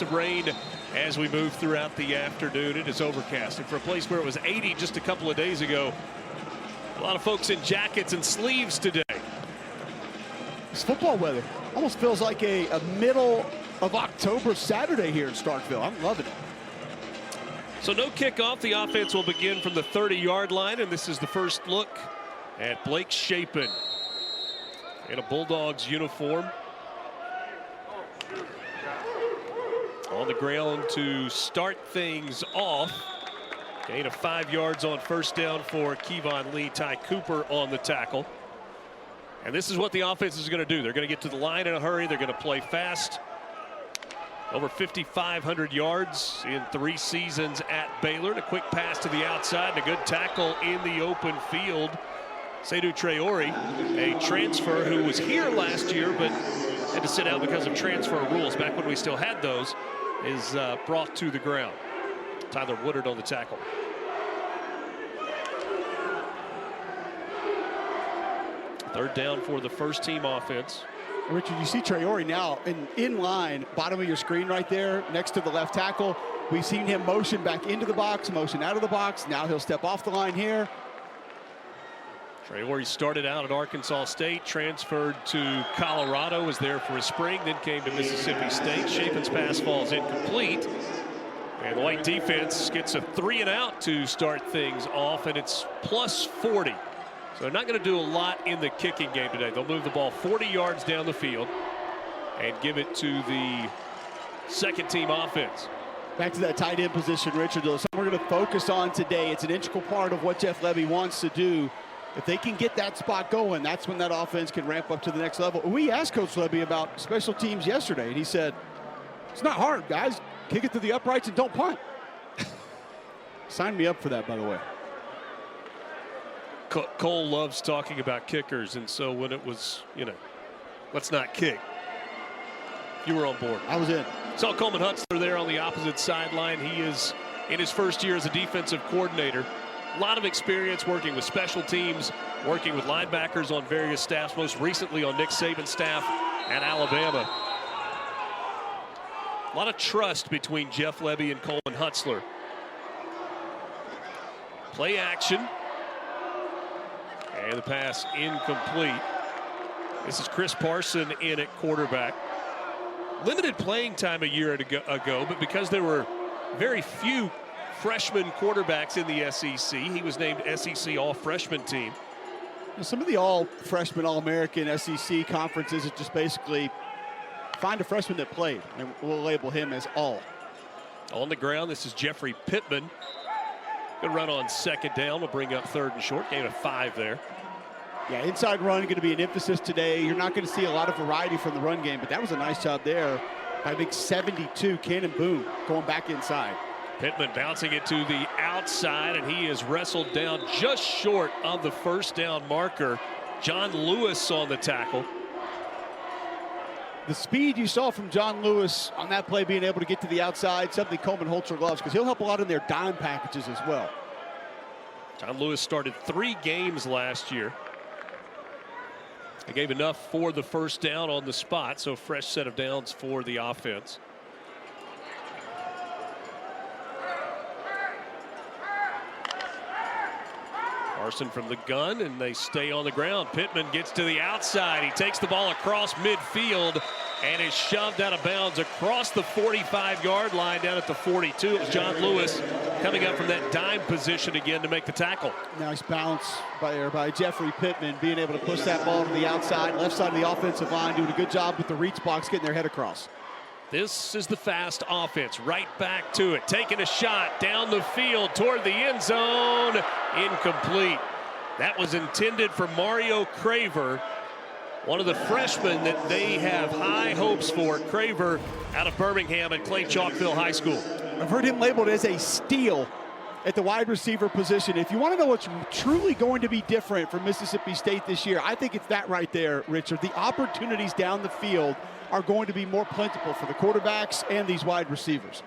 chance of rain as we move throughout the afternoon. It is overcast, and for a place where it was 80 just a couple of days ago, a lot of folks in jackets and sleeves today. It's football weather. Almost feels like a middle of October Saturday here in Starkville. I'm loving it. So no kickoff. The offense will begin from the 30-yard line, and this is the first look at Blake Shapen in a Bulldogs uniform. On the ground to start things off. Gain of 5 yards on first down for Kevon Lee. Ty Cooper on the tackle. And this is what the offense is going to do. They're going to get to the line in a hurry. They're going to play fast. Over 5,500 yards in 3 seasons at Baylor. And a quick pass to the outside and a good tackle in the open field. Seydou Traore, a transfer who was here last year but had to sit out because of transfer rules back when we still had those, is brought to the ground. Tyler Woodard on the tackle. Third down for the first team offense. Richard, you see Traore now in line, bottom of your screen right there, next to the left tackle. We've seen him motion back into the box, motion out of the box. Now he'll step off the line here. Traore started out at Arkansas State, transferred to Colorado, was there for a spring, then came to Mississippi State. Shapen's pass falls incomplete. And the white defense gets a 3-and-out to start things off, and it's plus 40. So they're not going to do a lot in the kicking game today. They'll move the ball 40 yards down the field and give it to the second team offense. Back to that tight end position, Richard, though, something we're going to focus on today. It's an integral part of what Jeff Lebby wants to do. If they can get that spot going, that's when that offense can ramp up to the next level. We asked Coach Lebby about special teams yesterday, and he said, it's not hard, guys. Kick it to the uprights and don't punt. Sign me up for that, by the way. Cole loves talking about kickers, and so when it was, let's not kick, you were on board. I was in. Saw Coleman Hutzler there on the opposite sideline. He is in his first year as a defensive coordinator. A lot of experience working with special teams, working with linebackers on various staffs, most recently on Nick Saban's staff at Alabama. A lot of trust between Jeff Lebby and Coleman Hutzler. Play action. And the pass incomplete. This is Chris Parson in at quarterback. Limited playing time a year ago, but because there were very few freshman quarterbacks in the SEC, he was named SEC All-Freshman Team. Some of the All-Freshman, All-American SEC conferences is just basically find a freshman that played, and we'll label him as all. On the ground, this is Jeffrey Pittman. Good run on second down. We'll bring up third and short. Gain of 5 there. Yeah, inside run going to be an emphasis today. You're not going to see a lot of variety from the run game, but that was a nice job there by big 72, Cannon Boone, going back inside. Pittman bouncing it to the outside, and he is wrestled down just short of the first down marker. John Lewis on the tackle. The speed you saw from John Lewis on that play, being able to get to the outside, something Coleman Holzer loves, because he'll help a lot in their dime packages as well. John Lewis started 3 games last year. He gave enough for the first down on the spot, so fresh set of downs for the offense. Parson from the gun, and they stay on the ground. Pittman gets to the outside. He takes the ball across midfield and is shoved out of bounds across the 45-yard line down at the 42. It was John Lewis coming up from that dime position again to make the tackle. Nice bounce by Jeffrey Pittman, being able to push that ball to the outside, left side of the offensive line, doing a good job with the reach box, getting their head across. This is the fast offense, right back to it, taking a shot down the field toward the end zone, incomplete. That was intended for Mario Craver, one of the freshmen that they have high hopes for. Craver out of Birmingham at Clay Chalkville High School. I've heard him labeled as a steal at the wide receiver position. If you want to know what's truly going to be different for Mississippi State this year, I think it's that right there, Richard. The opportunities down the field are going to be more plentiful for the quarterbacks and these wide receivers.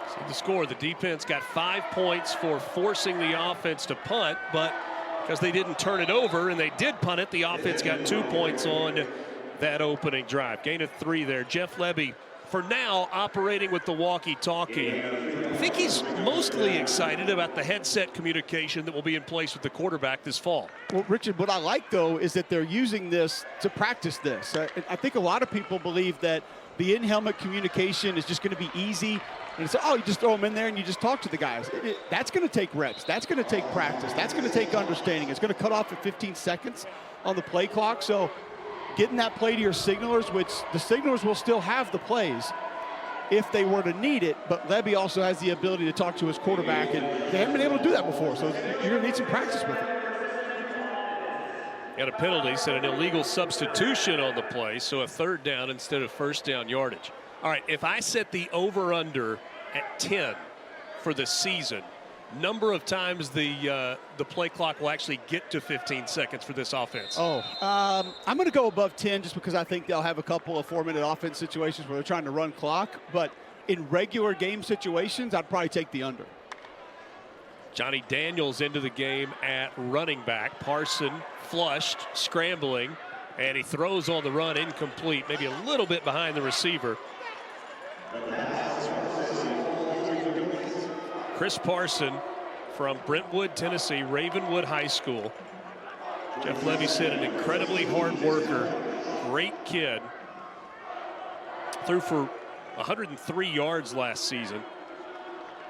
See the score. The defense got 5 points for forcing the offense to punt, but because they didn't turn it over and they did punt it, the offense got 2 points on that opening drive. Gain of 3 there. Jeff Lebby for now, operating with the walkie-talkie. I think he's mostly excited about the headset communication that will be in place with the quarterback this fall. Well, Richard, what I like, though, is that they're using this to practice this. I think a lot of people believe that the in-helmet communication is just going to be easy. And it's, oh, you just throw them in there and you just talk to the guys. That's going to take reps. That's going to take practice. That's going to take understanding. It's going to cut off at 15 seconds on the play clock. So getting that play to your signalers, which the signalers will still have the plays if they were to need it, but Levy also has the ability to talk to his quarterback, and they haven't been able to do that before, so you're going to need some practice with it. Got a penalty, said an illegal substitution on the play, so a third down instead of first down yardage. All right, if I set the over-under at 10 for the season, number of times the play clock will actually get to 15 seconds for this offense. I'm going to go above 10 just because I think they'll have a couple of 4-minute offense situations where they're trying to run clock. But in regular game situations, I'd probably take the under. Johnny Daniels into the game at running back. Parson flushed, scrambling, and he throws on the run incomplete, maybe a little bit behind the receiver. Chris Parson from Brentwood, Tennessee, Ravenwood High School. Jeff Levy said an incredibly hard worker, great kid. Threw for 103 yards last season.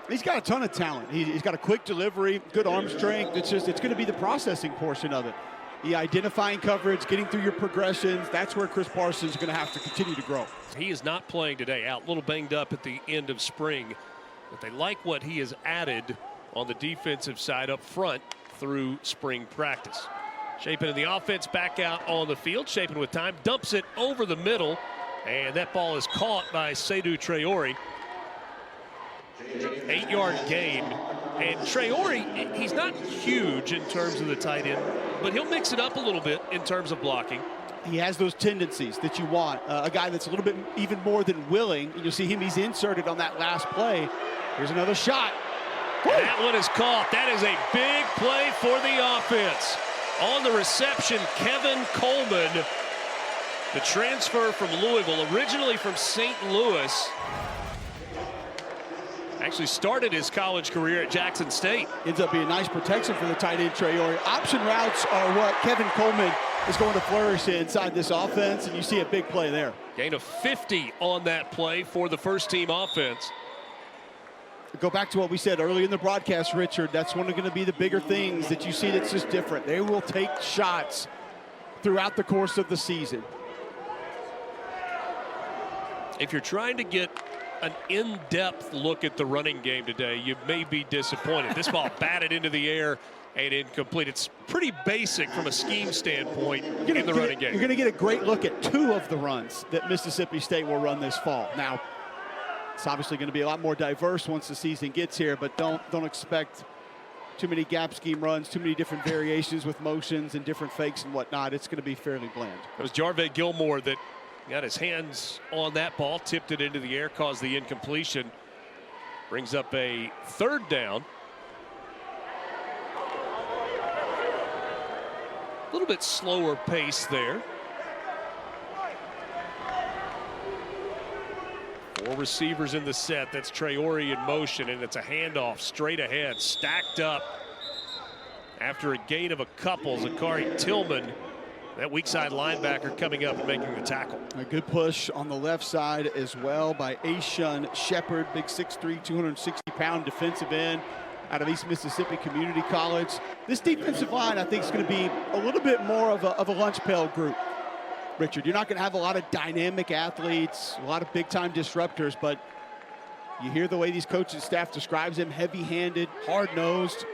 He's got a ton of talent. He's got a quick delivery, good arm strength. It's going to be the processing portion of it. The identifying coverage, getting through your progressions, that's where Chris Parsons going to have to continue to grow. He is not playing today, out a little banged up at the end of spring. But they like what he has added on the defensive side up front through spring practice. Chapin in the offense back out on the field. Chapin with time, dumps it over the middle, and that ball is caught by Seydou Traore. 8-yard gain. And Traore, he's not huge in terms of the tight end, but he'll mix it up a little bit in terms of blocking. He has those tendencies that you want. A guy that's a little bit even more than willing. You'll see him, he's inserted on that last play. Here's another shot. Woo! That one is caught. That is a big play for the offense. On the reception, Kevin Coleman, the transfer from Louisville, originally from St. Louis. Actually started his college career at Jackson State. Ends up being nice protection for the tight end Traore. Option routes are what Kevin Coleman is going to flourish inside this offense, and you see a big play there. Gain of 50 on that play for the first team offense. Go back to what we said early in the broadcast, Richard. That's one of going to be the bigger things that you see that's just different. They will take shots throughout the course of the season. If you're trying to get an in-depth look at the running game today, you may be disappointed. This ball batted into the air and incomplete. It's pretty basic from a scheme standpoint in the running game. You're going to get a great look at 2 of the runs that Mississippi State will run this fall. Now, it's obviously going to be a lot more diverse once the season gets here, but don't expect too many gap scheme runs, too many different variations with motions and different fakes and whatnot. It's going to be fairly bland. It was Jarve Gilmore that got his hands on that ball, tipped it into the air, caused the incompletion. Brings up a third down. A little bit slower pace there. 4 receivers in the set. That's Traore in motion, and it's a handoff straight ahead, stacked up. After a gain of a couple, Zachary Tillman, that weak side linebacker, coming up and making the tackle. A good push on the left side as well by Ashun Shepard, big 6'3", 260-pound defensive end out of East Mississippi Community College. This defensive line, I think, is going to be a little bit more of a lunch pail group. Richard, you're not going to have a lot of dynamic athletes, a lot of big-time disruptors, but you hear the way these coaching staff describes them: heavy-handed, hard-nosed.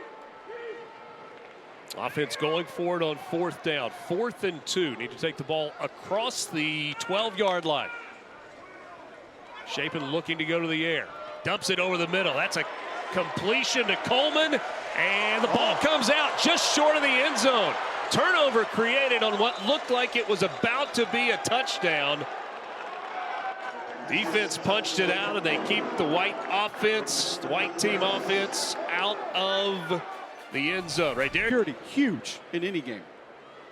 Offense going for it on 4th down. 4th and 2. Need to take the ball across the 12-yard line. Chapin looking to go to the air. Dumps it over the middle. That's a completion to Coleman, and the ball comes out just short of the end zone. Turnover created on what looked like it was about to be a touchdown. Defense punched it out, and they keep the white team offense out of the end zone. Right there. Security, huge in any game.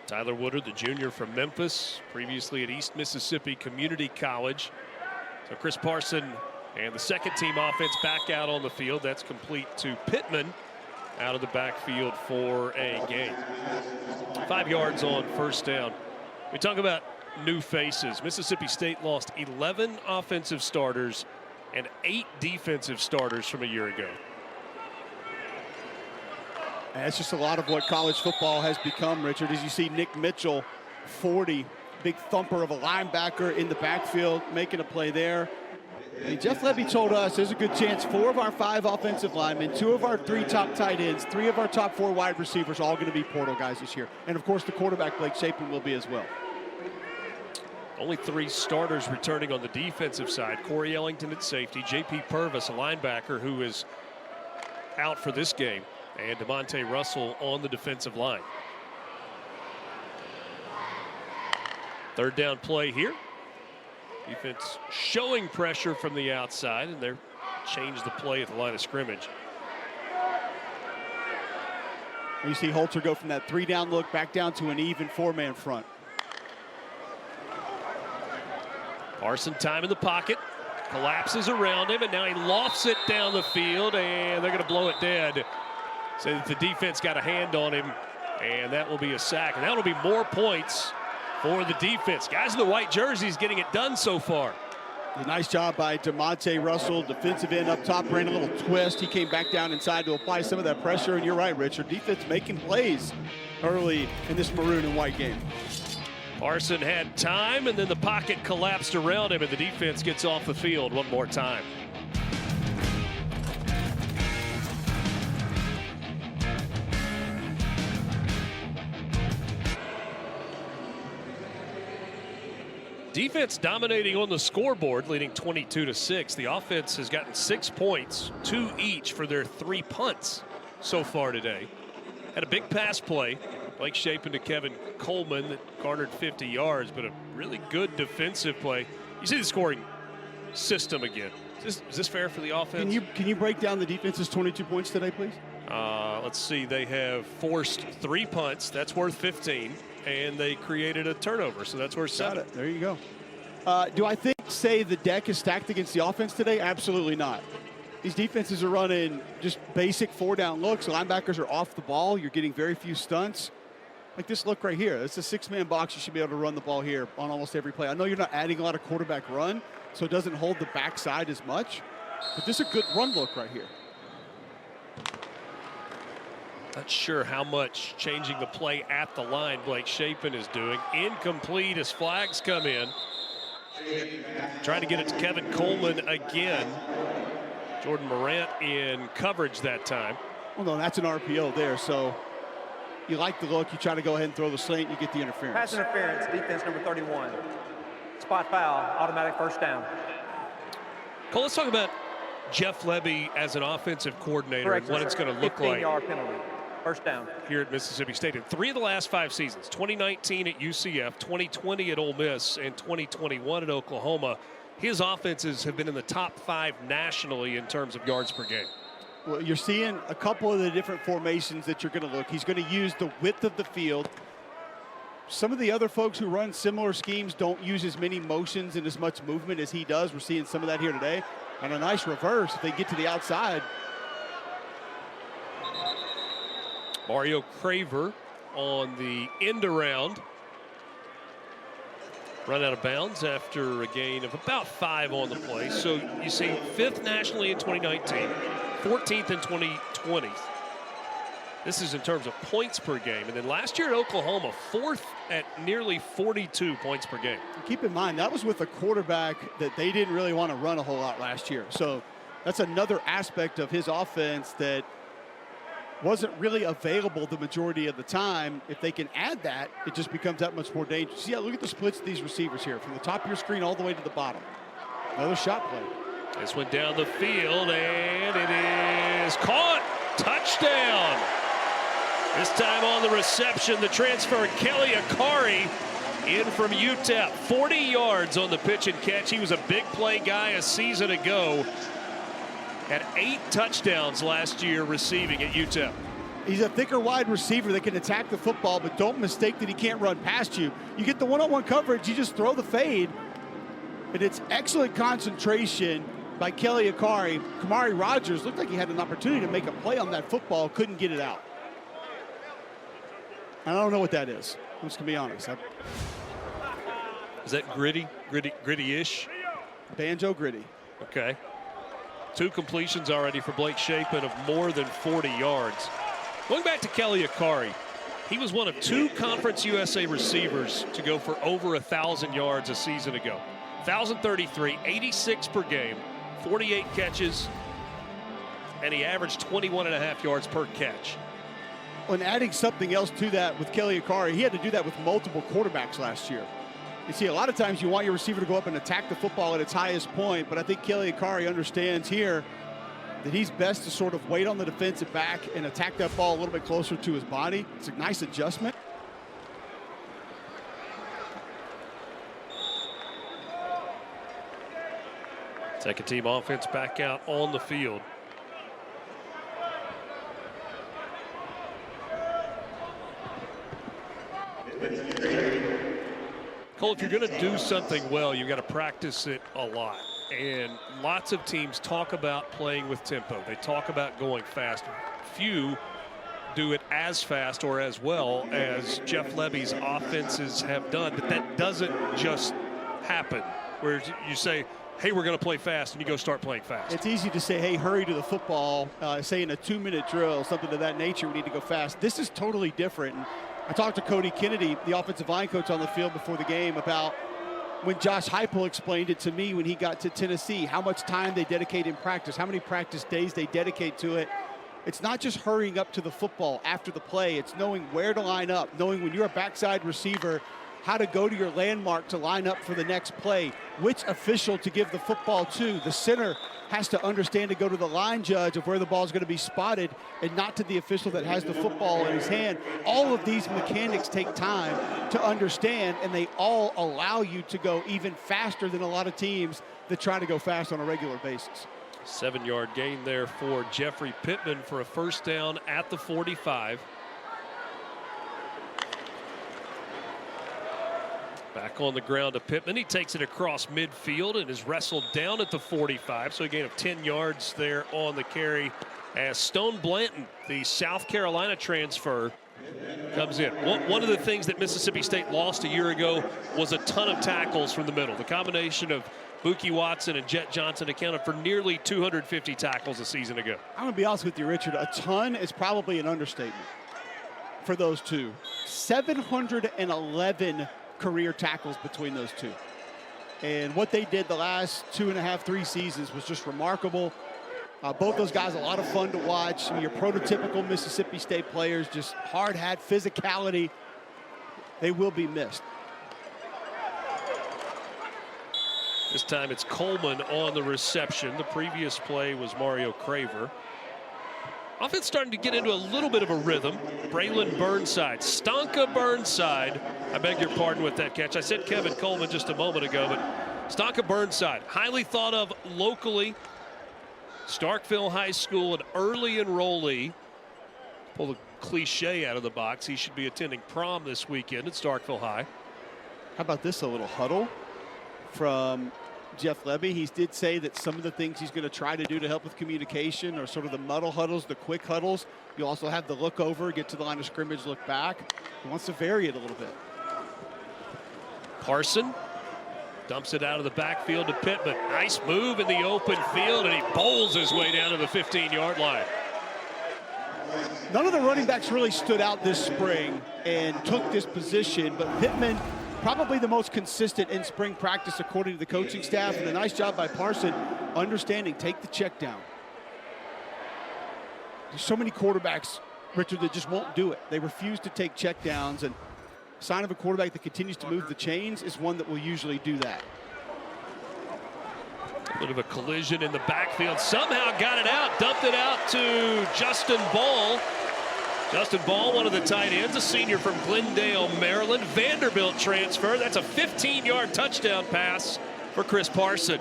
Tyler Woodard, the junior from Memphis, previously at East Mississippi Community College. So Chris Parson and the second team offense back out on the field. That's complete to Pittman out of the backfield for a gain. 5 yards on first down. We talk about new faces. Mississippi State lost 11 offensive starters and 8 defensive starters from a year ago. And that's just a lot of what college football has become, Richard. As you see Nick Mitchell, 40, big thumper of a linebacker in the backfield, making a play there. I mean, Jeff Lebby told us there's a good chance 4 of our 5 offensive linemen, 2 of our 3 top tight ends, 3 of our top 4 wide receivers, all going to be portal guys this year. And of course, the quarterback Blake Shapen will be as well. Only 3 starters returning on the defensive side. Corey Ellington at safety, J.P. Purvis, a linebacker who is out for this game, and DeMonte Russell on the defensive line. Third down play here. Defense showing pressure from the outside, and they're changed the play at the line of scrimmage. You see Holter go from that 3-down look back down to an even 4-man front. Parson time in the pocket, collapses around him, and now he lofts it down the field, and they're going to blow it dead. So that the defense got a hand on him, and that will be a sack. And that will be more points for the defense. Guys in the white jerseys getting it done so far. A nice job by DeMonte Russell, defensive end up top, ran a little twist. He came back down inside to apply some of that pressure, and you're right, Richard. Defense making plays early in this maroon and white game. Parson had time, and then the pocket collapsed around him, and the defense gets off the field one more time. Defense dominating on the scoreboard, leading 22-6. The offense has gotten 6 points, 2 each for their 3 punts so far today. Had a big pass play, Blake Shapen to Kevin Coleman, that garnered 50 yards, but a really good defensive play. You see the scoring system again. Is this fair for the offense? Can you break down the defense's 22 points today, please? Let's see. They have forced 3 punts. That's worth 15. And they created a turnover, so that's worth 7. Got it. There you go. Do I say the deck is stacked against the offense today? Absolutely not. These defenses are running just basic 4-down looks. Linebackers are off the ball. You're getting very few stunts. Like this look right here. It's a 6-man box. You should be able to run the ball here on almost every play. I know you're not adding a lot of quarterback run, so it doesn't hold the backside as much. But this is a good run look right here. Not sure how much changing the play at the line Blake Shapen is doing. Incomplete as flags come in. Trying to get it to Kevin Coleman again. Jordan Morant in coverage that time. Well, no, that's an RPO there. So you like the look. You try to go ahead and throw the slant. You get the interference. Pass interference, defense number 31. Spot foul, automatic first down. Cole, let's talk about Jeff Lebby as an offensive coordinator. Correct, and what sir. it's going to look like. 15-yard penalty. First down. Here at Mississippi State. In 3 of the last 5 seasons, 2019 at UCF, 2020 at Ole Miss, and 2021 at Oklahoma, his offenses have been in the top 5 nationally in terms of yards per game. Well, you're seeing a couple of the different formations that you're going to look. He's going to use the width of the field. Some of the other folks who run similar schemes don't use as many motions and as much movement as he does. We're seeing some of that here today. And a nice reverse if they get to the outside. Mario Craver on the end around. Run out of bounds after a gain of about 5 on the play. So you see 5th nationally in 2019, 14th in 2020. This is in terms of points per game. And then last year at Oklahoma, 4th at nearly 42 points per game. Keep in mind, that was with a quarterback that they didn't really want to run a whole lot last year. So that's another aspect of his offense that wasn't really available the majority of the time. If they can add that, it just becomes that much more dangerous. Yeah, look at the splits of these receivers here, from the top of your screen all the way to the bottom. Another shot play. This went down the field, and it is caught. Touchdown. This time on the reception, the transfer, Kelly Akari, in from UTEP. 40 yards on the pitch and catch. He was a big play guy a season ago. Had 8 touchdowns last year receiving at UTEP. He's a thicker wide receiver that can attack the football, but don't mistake that he can't run past you. You get the one-on-one coverage, you just throw the fade. And it's excellent concentration by Kelly Akari. Kamari Rogers looked like he had an opportunity to make a play on that football, couldn't get it out. And I don't know what that is. I'm just gonna be honest. Is that gritty-ish? Banjo gritty. Okay. 2 completions already for Blake Shapen of more than 40 yards. Going back to Kelly Akari, he was one of 2 Conference USA receivers to go for over 1,000 yards a season ago. 1,033, 86 per game, 48 catches, and he averaged 21.5 yards per catch. And adding something else to that with Kelly Akari, he had to do that with multiple quarterbacks last year. You see, a lot of times you want your receiver to go up and attack the football at its highest point, but I think Kelly Akari understands here that he's best to sort of wait on the defensive back and attack that ball a little bit closer to his body. It's a nice adjustment. Second team offense back out on the field. Cole, if you're going to do something well, you've got to practice it a lot. And lots of teams talk about playing with tempo. They talk about going fast. Few do it as fast or as well as Jeff Lebby's offenses have done. But that doesn't just happen where you say, hey, we're going to play fast, and you go start playing fast. It's easy to say, hey, hurry to the football, say in a 2-minute drill, something of that nature, we need to go fast. This is totally different. And I talked to Cody Kennedy, the offensive line coach on the field before the game, about when Josh Heupel explained it to me when he got to Tennessee, how much time they dedicate in practice, how many practice days they dedicate to it. It's not just hurrying up to the football after the play. It's knowing where to line up, knowing when you're a backside receiver, how to go to your landmark to line up for the next play, which official to give the football to. The center has to understand to go to the line judge of where the ball is going to be spotted and not to the official that has the football in his hand. All of these mechanics take time to understand, and they all allow you to go even faster than a lot of teams that try to go fast on a regular basis. 7-yard gain there for Jeffrey Pittman for a first down at the 45. Back on the ground to Pittman. He takes it across midfield and is wrestled down at the 45. So a gain of 10 yards there on the carry as Stone Blanton, the South Carolina transfer, comes in. One of the things that Mississippi State lost a year ago was a ton of tackles from the middle. The combination of Mookie Watson and Jet Johnson accounted for nearly 250 tackles a season ago. I'm going to be honest with you, Richard. A ton is probably an understatement for those two. 711 career tackles between those two. And what they did the last 2.5, 3 seasons was just remarkable. Both those guys, a lot of fun to watch. I mean, your prototypical Mississippi State players, just hard hat, physicality. They will be missed. This time it's Coleman on the reception. The previous play was Mario Craver. Offense starting to get into a little bit of a rhythm. Braylon Burnside, Stonka Burnside. I beg your pardon with that catch. I said Kevin Coleman just a moment ago, but Stonka Burnside, highly thought of locally. Starkville High School, an early enrollee. Pull the cliche out of the box. He should be attending prom this weekend at Starkville High. How about this, a little huddle from Jeff Lebby? He did say that some of the things he's going to try to do to help with communication are sort of the muddle huddles, the quick huddles. You also have the look over, get to the line of scrimmage, look back. He wants to vary it a little bit. Parson dumps it out of the backfield to Pittman. Nice move in the open field, and he bowls his way down to the 15-yard line. None of the running backs really stood out this spring and took this position, but Pittman probably the most consistent in spring practice according to the coaching staff, and a nice job by Parson understanding, take the check down. There's so many quarterbacks, Richard, that just won't do it. They refuse to take check downs, and sign of a quarterback that continues to move the chains is one that will usually do that. A bit of a collision in the backfield. Somehow got it out, dumped it out to Justin Ball. Justin Ball, one of the tight ends, a senior from Glendale, Maryland. Vanderbilt transfer. That's a 15-yard touchdown pass for Chris Parson.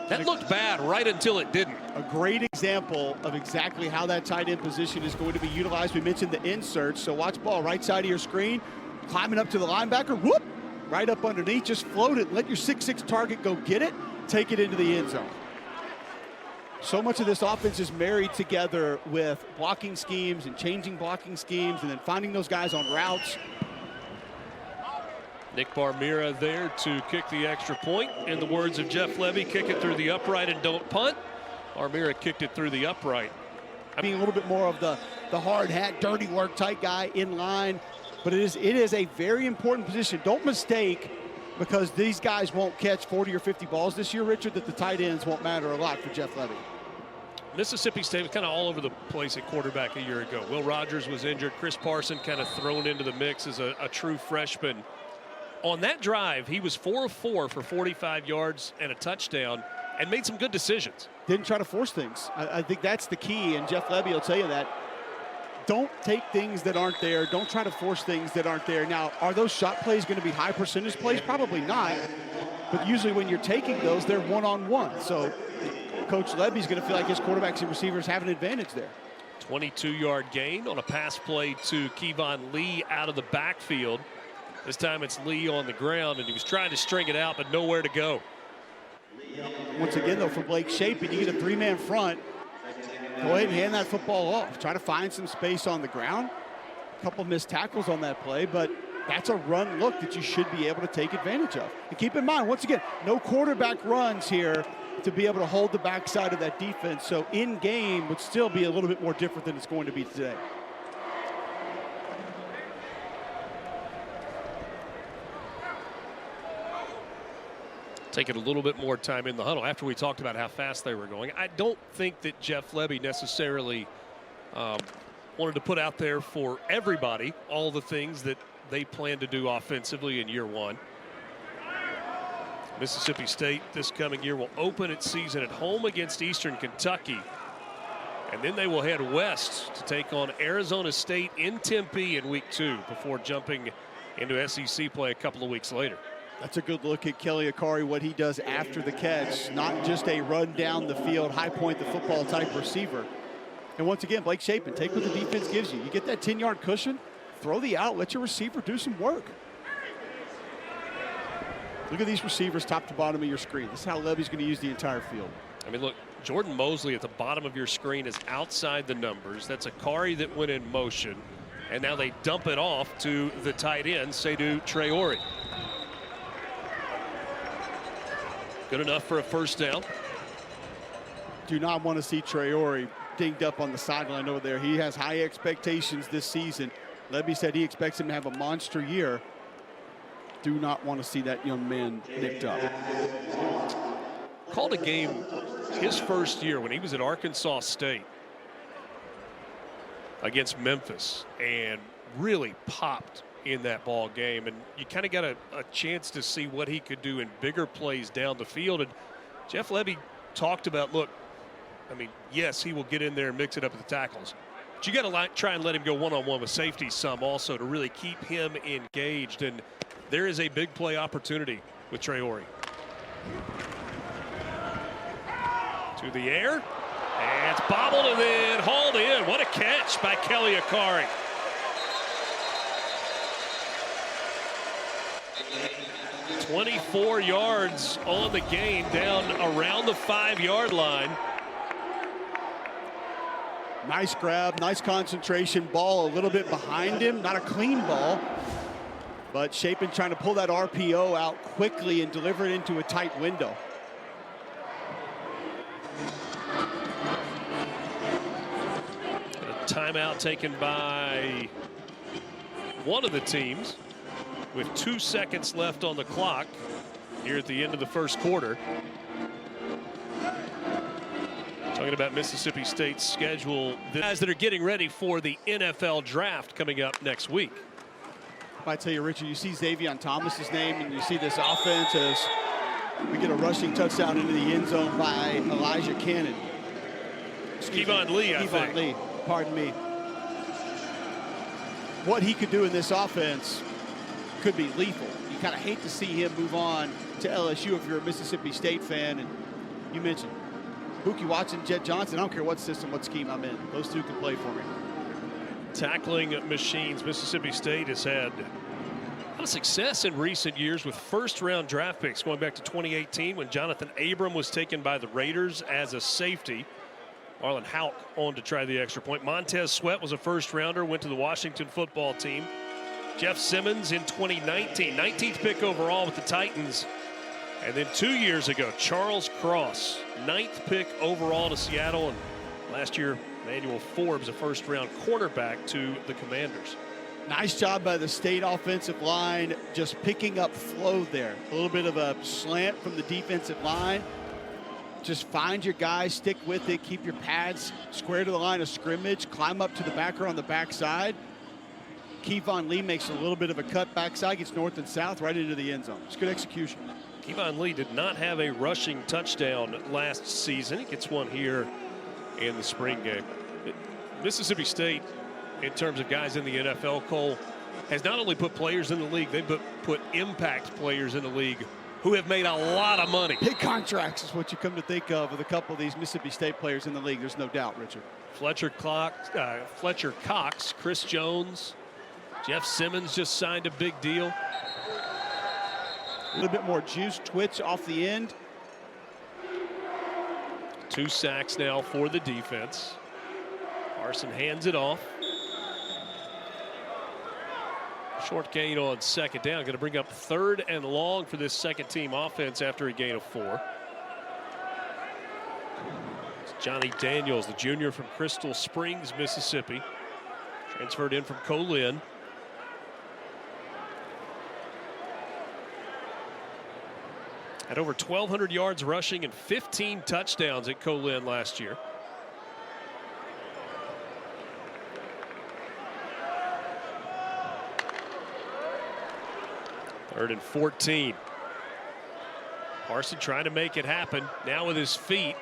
That looked bad right until it didn't. A great example of exactly how that tight end position is going to be utilized. We mentioned the insert, so watch Ball right side of your screen, climbing up to the linebacker, whoop, right up underneath, just float it, let your 6'6" target go get it, take it into the end zone. So much of this offense is married together with blocking schemes and changing blocking schemes and then finding those guys on routes. Nick Barmira there to kick the extra point. In the words of Jeff Levy, kick it through the upright and don't punt. Barmira kicked it through the upright. Being a little bit more of the hard hat, dirty work type guy in line, but it is a very important position. Don't mistake, because these guys won't catch 40 or 50 balls this year, Richard, that the tight ends won't matter a lot for Jeff Levy. Mississippi State was kind of all over the place at quarterback a year ago. Will Rogers was injured. Chris Parson kind of thrown into the mix as a true freshman. On that drive, he was 4 of 4 for 45 yards and a touchdown and made some good decisions. Didn't try to force things. I think that's the key, and Jeff Levy will tell you that. Don't take things that aren't there. Don't try to force things that aren't there. Now, are those shot plays going to be high percentage plays? Probably not. But usually when you're taking those, they're one-on-one. So Coach Levy's going to feel like his quarterbacks and receivers have an advantage there. 22-yard gain on a pass play to Kevon Lee out of the backfield. This time it's Lee on the ground, and he was trying to string it out, but nowhere to go. Once again, though, for Blake Shapen, you get a 3-man front. Go ahead and hand that football off. Try to find some space on the ground. A couple missed tackles on that play, but that's a run look that you should be able to take advantage of. And keep in mind, once again, no quarterback runs here to be able to hold the backside of that defense. So in game would still be a little bit more different than it's going to be today. Taking a little bit more time in the huddle after we talked about how fast they were going. I don't think that Jeff Levy necessarily wanted to put out there for everybody all the things that they plan to do offensively in year one. Mississippi State this coming year will open its season at home against Eastern Kentucky. And then they will head west to take on Arizona State in Tempe in week 2 before jumping into SEC play a couple of weeks later. That's a good look at Kelly Akari, what he does after the catch. Not just a run down the field, high point the football type receiver. And once again, Blake Shapen, take what the defense gives you. You get that 10-yard cushion, throw the out, let your receiver do some work. Look at these receivers top to bottom of your screen. This is how Levy's going to use the entire field. I mean, look, Jordan Mosley at the bottom of your screen is outside the numbers. That's Akari that went in motion. And now they dump it off to the tight end, Seydou Traore. Good enough for a first down. Do not want to see Traore dinged up on the sideline over there. He has high expectations this season. Levy said he expects him to have a monster year. Do not want to see that young man nicked up. Called a game his first year when he was at Arkansas State against Memphis and really popped in that ball game, and you kind of got a chance to see what he could do in bigger plays down the field. And Jeff Levy talked about, look, I mean, yes, he will get in there and mix it up with the tackles, but you got to try and let him go one-on-one with safety some also to really keep him engaged. And there is a big play opportunity with Traore. To the air, and it's bobbled and then hauled in. What a catch by Kelly Akari. "24 yards on the game, down around the 5-yard line. Nice grab, nice concentration. Ball a little bit behind him. Not a clean ball, but Shapen trying to pull that RPO out quickly and deliver it into a tight window. A timeout taken by one of the teams with 2 seconds left on the clock here at the end of the first quarter. Talking about Mississippi State's schedule, the guys that are getting ready for the NFL draft coming up next week. I tell you, Richard, you see Xavion Thomas's name and you see this offense as we get a rushing touchdown into the end zone by Elijah Cannon. Kevon Lee, I think. Kevon Lee, pardon me. What he could do in this offense could be lethal. You kind of hate to see him move on to LSU if you're a Mississippi State fan. And you mentioned Buki Watson, Jet Johnson. I don't care what system, what scheme I'm in. Those two can play for me. Tackling machines. Mississippi State has had lot of success in recent years with first-round draft picks, going back to 2018 when Jonathan Abram was taken by the Raiders as a safety. Marlon Houck on to try the extra point. Montez Sweat was a first-rounder, went to the Washington football team. Jeff Simmons in 2019, 19th pick overall with the Titans. And then 2 years ago, Charles Cross, 9th pick overall to Seattle. And last year, Emmanuel Forbes, a first-round cornerback to the Commanders. Nice job by the State offensive line, just picking up flow there. A little bit of a slant from the defensive line. Just find your guys, stick with it, keep your pads square to the line of scrimmage, climb up to the backer on the backside. Kevon Lee makes a little bit of a cut backside, gets north and south right into the end zone. It's good execution. Kevon Lee did not have a rushing touchdown last season. He gets one here in the spring game. Mississippi State, in terms of guys in the NFL, Cole, has not only put players in the league, they've put impact players in the league who have made a lot of money. Big contracts is what you come to think of with a couple of these Mississippi State players in the league. There's no doubt, Richard. Fletcher Cox, Chris Jones, Jeff Simmons just signed a big deal. A little bit more juice, twitch off the end. 2 sacks now for the defense. Carson hands it off. Short gain on second down. Going to bring up 3rd and long for this second team offense after a gain of 4. It's Johnny Daniels, the junior from Crystal Springs, Mississippi. Transferred in from Colleg. Had over 1,200 yards rushing and 15 touchdowns at Colleg last year. Third and 14. Parson trying to make it happen now with his feet,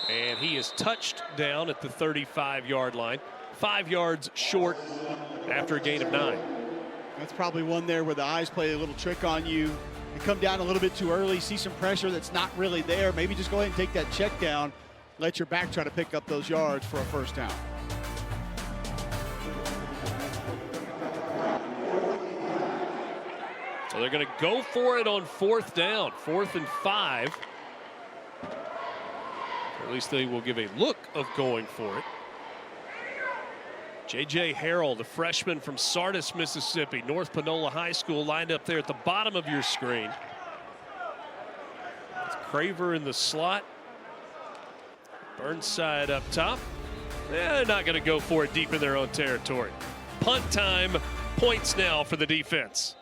and he is touched down at the 35-yard line, 5 yards short after a gain of 9. That's probably one there where the eyes play a little trick on you. You come down a little bit too early, see some pressure that's not really there. Maybe just go ahead and take that check down, let your back try to pick up those yards for a first down. So they're going to go for it on 4th down, 4th and 5. Or at least they will give a look of going for it. J.J. Harrell, the freshman from Sardis, Mississippi, North Panola High School, lined up there at the bottom of your screen. It's Craver in the slot. Burnside up top. They're not going to go for it deep in their own territory. Punt time, points now for the defense.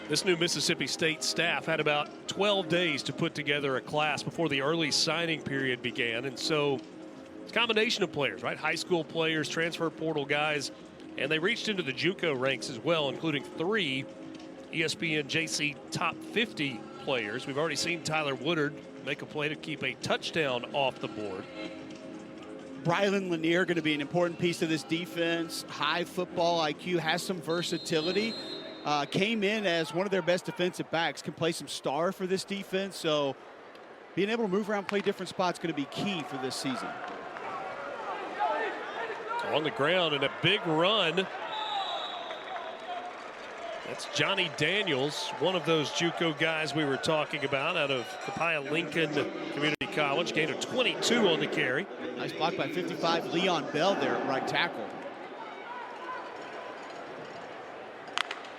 This new Mississippi State staff had about 12 days to put together a class before the early signing period began. And so it's a combination of players, right? High school players, transfer portal guys, and they reached into the JUCO ranks as well, including 3 ESPN JC top 50 players. We've already seen Tyler Woodard make a play to keep a touchdown off the board. Brylan Lanier going to be an important piece of this defense. High football IQ, has some versatility. Came in as one of their best defensive backs, can play some star for this defense. So being able to move around, play different spots, going to be key for this season. On the ground and a big run. That's Johnny Daniels, one of those JUCO guys we were talking about out of Copiah Lincoln Community College. Gain of 22 on the carry. Nice block by 55, Leon Bell there at right tackle.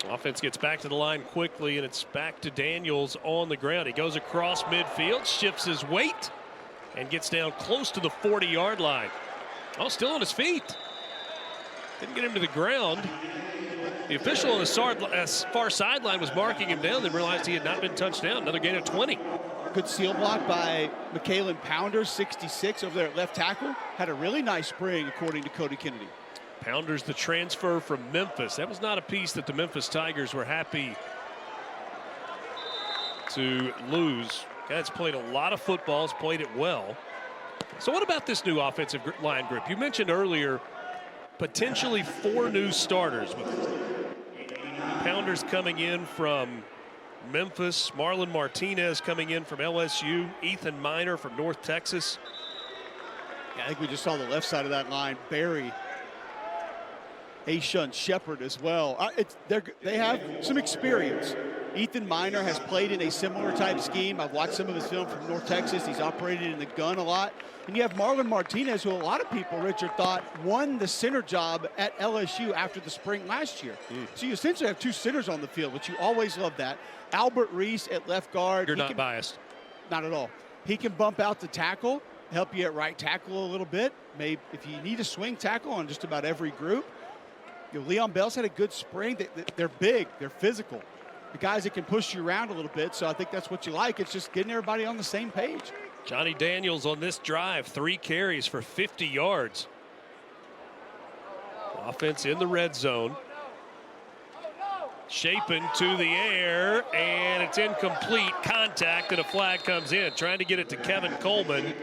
Offense gets back to the line quickly, and it's back to Daniels on the ground. He goes across midfield, shifts his weight, and gets down close to the 40-yard line. Oh, still on his feet. Didn't get him to the ground. The official on the far sideline was marking him down, then realized he had not been touched down. Another gain of 20. Good seal block by McKalen Pounder, 66 over there at left tackle. Had a really nice spring, according to Cody Kennedy. Pounder's the transfer from Memphis. That was not a piece that the Memphis Tigers were happy to lose. Guy's played a lot of footballs, played it well. So what about this new offensive line group? You mentioned earlier potentially 4 new starters with Pounders coming in from Memphis, Marlon Martinez coming in from LSU, Ethan Miner from North Texas. Yeah, I think we just saw the left side of that line. Barry, Ashun, Shepard as well. They have some experience. Ethan Miner has played in a similar type scheme. I've watched some of his film from North Texas. He's operated in the gun a lot. And you have Marlon Martinez, who a lot of people, Richard, thought won the center job at LSU after the spring last year. So you essentially have two centers on the field, which you always love that. Albert Reese at left guard. You're not biased. Not at all. He can bump out the tackle, help you at right tackle a little bit. Maybe if you need a swing tackle on just about every group. You know, Leon Bell's had a good spring. They're big, they're physical. The guys that can push you around a little bit, so I think that's what you like. It's just getting everybody on the same page. Johnny Daniels on this drive, 3 carries for 50 yards. Offense in the red zone. Shapen to the air, and it's incomplete. Contact, and a flag comes in. Trying to get it to Kevin Coleman.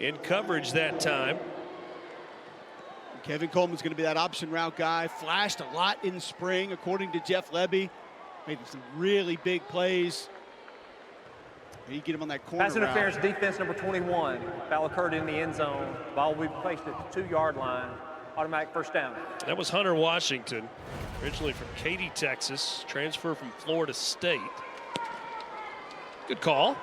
In coverage that time. Kevin Coleman's going to be that option route guy. Flashed a lot in spring, according to Jeff Lebby. Made some really big plays. You get him on that corner Pass interference, defense number 21. Foul occurred in the end zone. Ball will be placed at the 2-yard line. Automatic first down. That was Hunter Washington, originally from Katy, Texas, transfer from Florida State. Good call.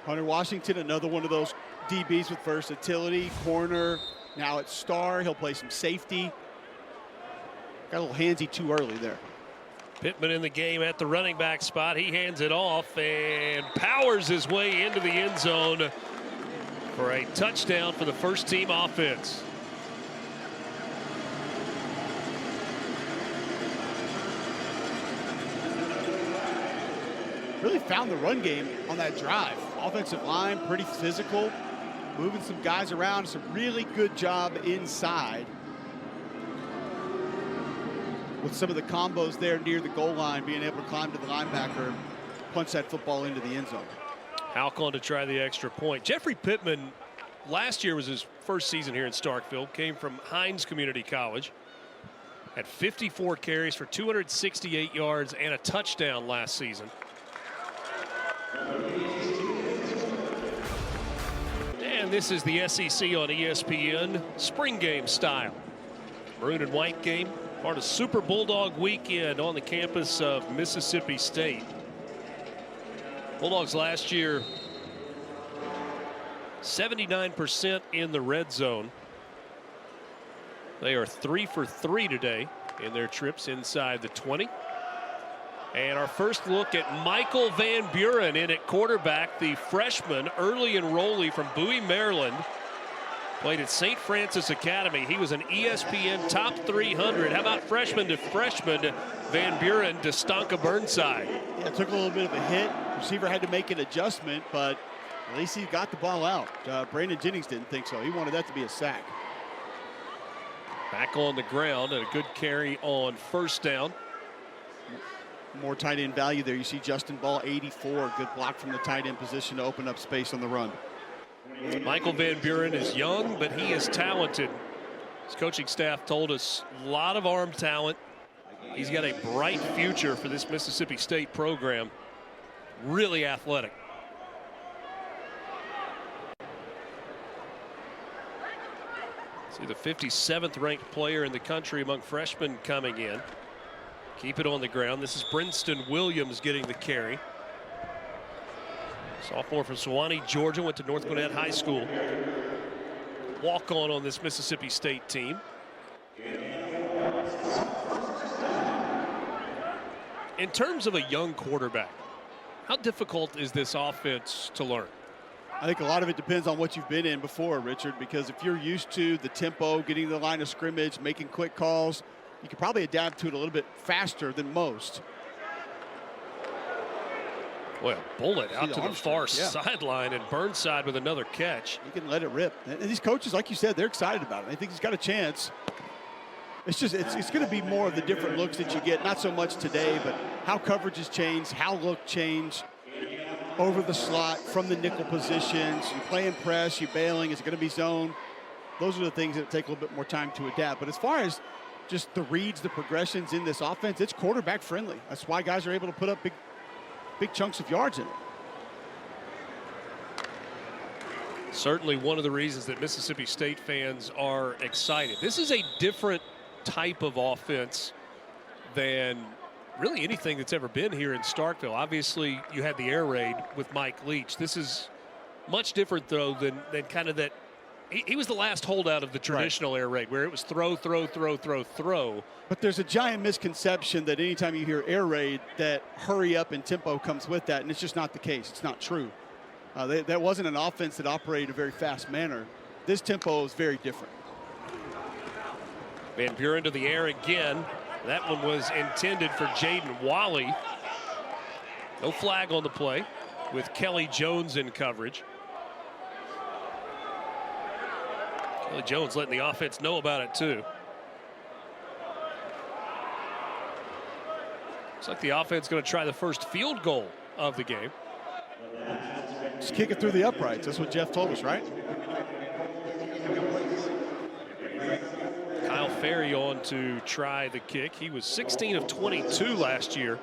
Hunter Washington, another one of those DBs with versatility, corner. Now at star, he'll play some safety. Got a little handsy too early there. Pittman in the game at the running back spot. He hands it off and powers his way into the end zone for a touchdown for the first team offense. Really found the run game on that drive. Offensive line, pretty physical. Moving some guys around, some really good job inside. With some of the combos there near the goal line, being able to climb to the linebacker, punch that football into the end zone. Halcon to try the extra point. Jeffrey Pittman, last year was his first season here in Starkville, came from Hines Community College. Had 54 carries for 268 yards and a touchdown last season. And this is the SEC on ESPN, spring game style. Maroon and white game, part of Super Bulldog weekend on the campus of Mississippi State. Bulldogs last year, 79% in the red zone. They are 3 for 3 today in their trips inside the 20. And our first look at Michael Van Buren in at quarterback, the freshman, early enrollee from Bowie, Maryland. Played at St. Francis Academy. He was an ESPN top 300. How about freshman to freshman, Van Buren to Stonka Burnside? Yeah, it took a little bit of a hit. Receiver had to make an adjustment, but at least he got the ball out. Brandon Jennings didn't think so. He wanted that to be a sack. Back on the ground and a good carry on first down. More tight end value there. You see Justin Ball, 84. Good block from the tight end position to open up space on the run. Michael Van Buren is young, but he is talented. His coaching staff told us a lot of arm talent. He's got a bright future for this Mississippi State program. Really athletic. See the 57th ranked player in the country among freshmen coming in. Keep it on the ground. This is Brinston Williams getting the carry. Sophomore from Sewanee, Georgia, went to North Gwinnett High School. Walk on this Mississippi State team. In terms of a young quarterback, how difficult is this offense to learn? I think a lot of it depends on what you've been in before, Richard, because if you're used to the tempo, getting to the line of scrimmage, making quick calls, you can probably adapt to it a little bit faster than most. Boy, a bullet out to the far sideline, and Burnside with another catch. You can let it rip. And these coaches, like you said, they're excited about it. They think he's got a chance. It's just, it's going to be more of the different looks that you get. Not so much today, but how coverages change, how look change over the slot, from the nickel positions. You playing press, you bailing, is it going to be zone? Those are the things that take a little bit more time to adapt. But as far as just the reads, the progressions in this offense, it's quarterback friendly. That's why guys are able to put up big chunks of yards in it. Certainly one of the reasons that Mississippi State fans are excited. This is a different type of offense than really anything that's ever been here in Starkville. Obviously, you had the air raid with Mike Leach. This is much different, though, than kind of that. He was the last holdout of the traditional air raid, where it was throw, throw, throw, throw, throw. But there's a giant misconception that anytime you hear air raid, that hurry up and tempo comes with that, and it's just not the case. It's not true. That wasn't an offense that operated in a very fast manner. This tempo is very different. Van Buren to the air again. That one was intended for Jaden Wally. No flag on the play with Kelly Jones in coverage. Kelly Jones letting the offense know about it, too. Looks like the offense going to try the first field goal of the game. Just kick it through the uprights. That's what Jeff told us, right? Kyle Ferry on to try the kick. He was 16 of 22 last year.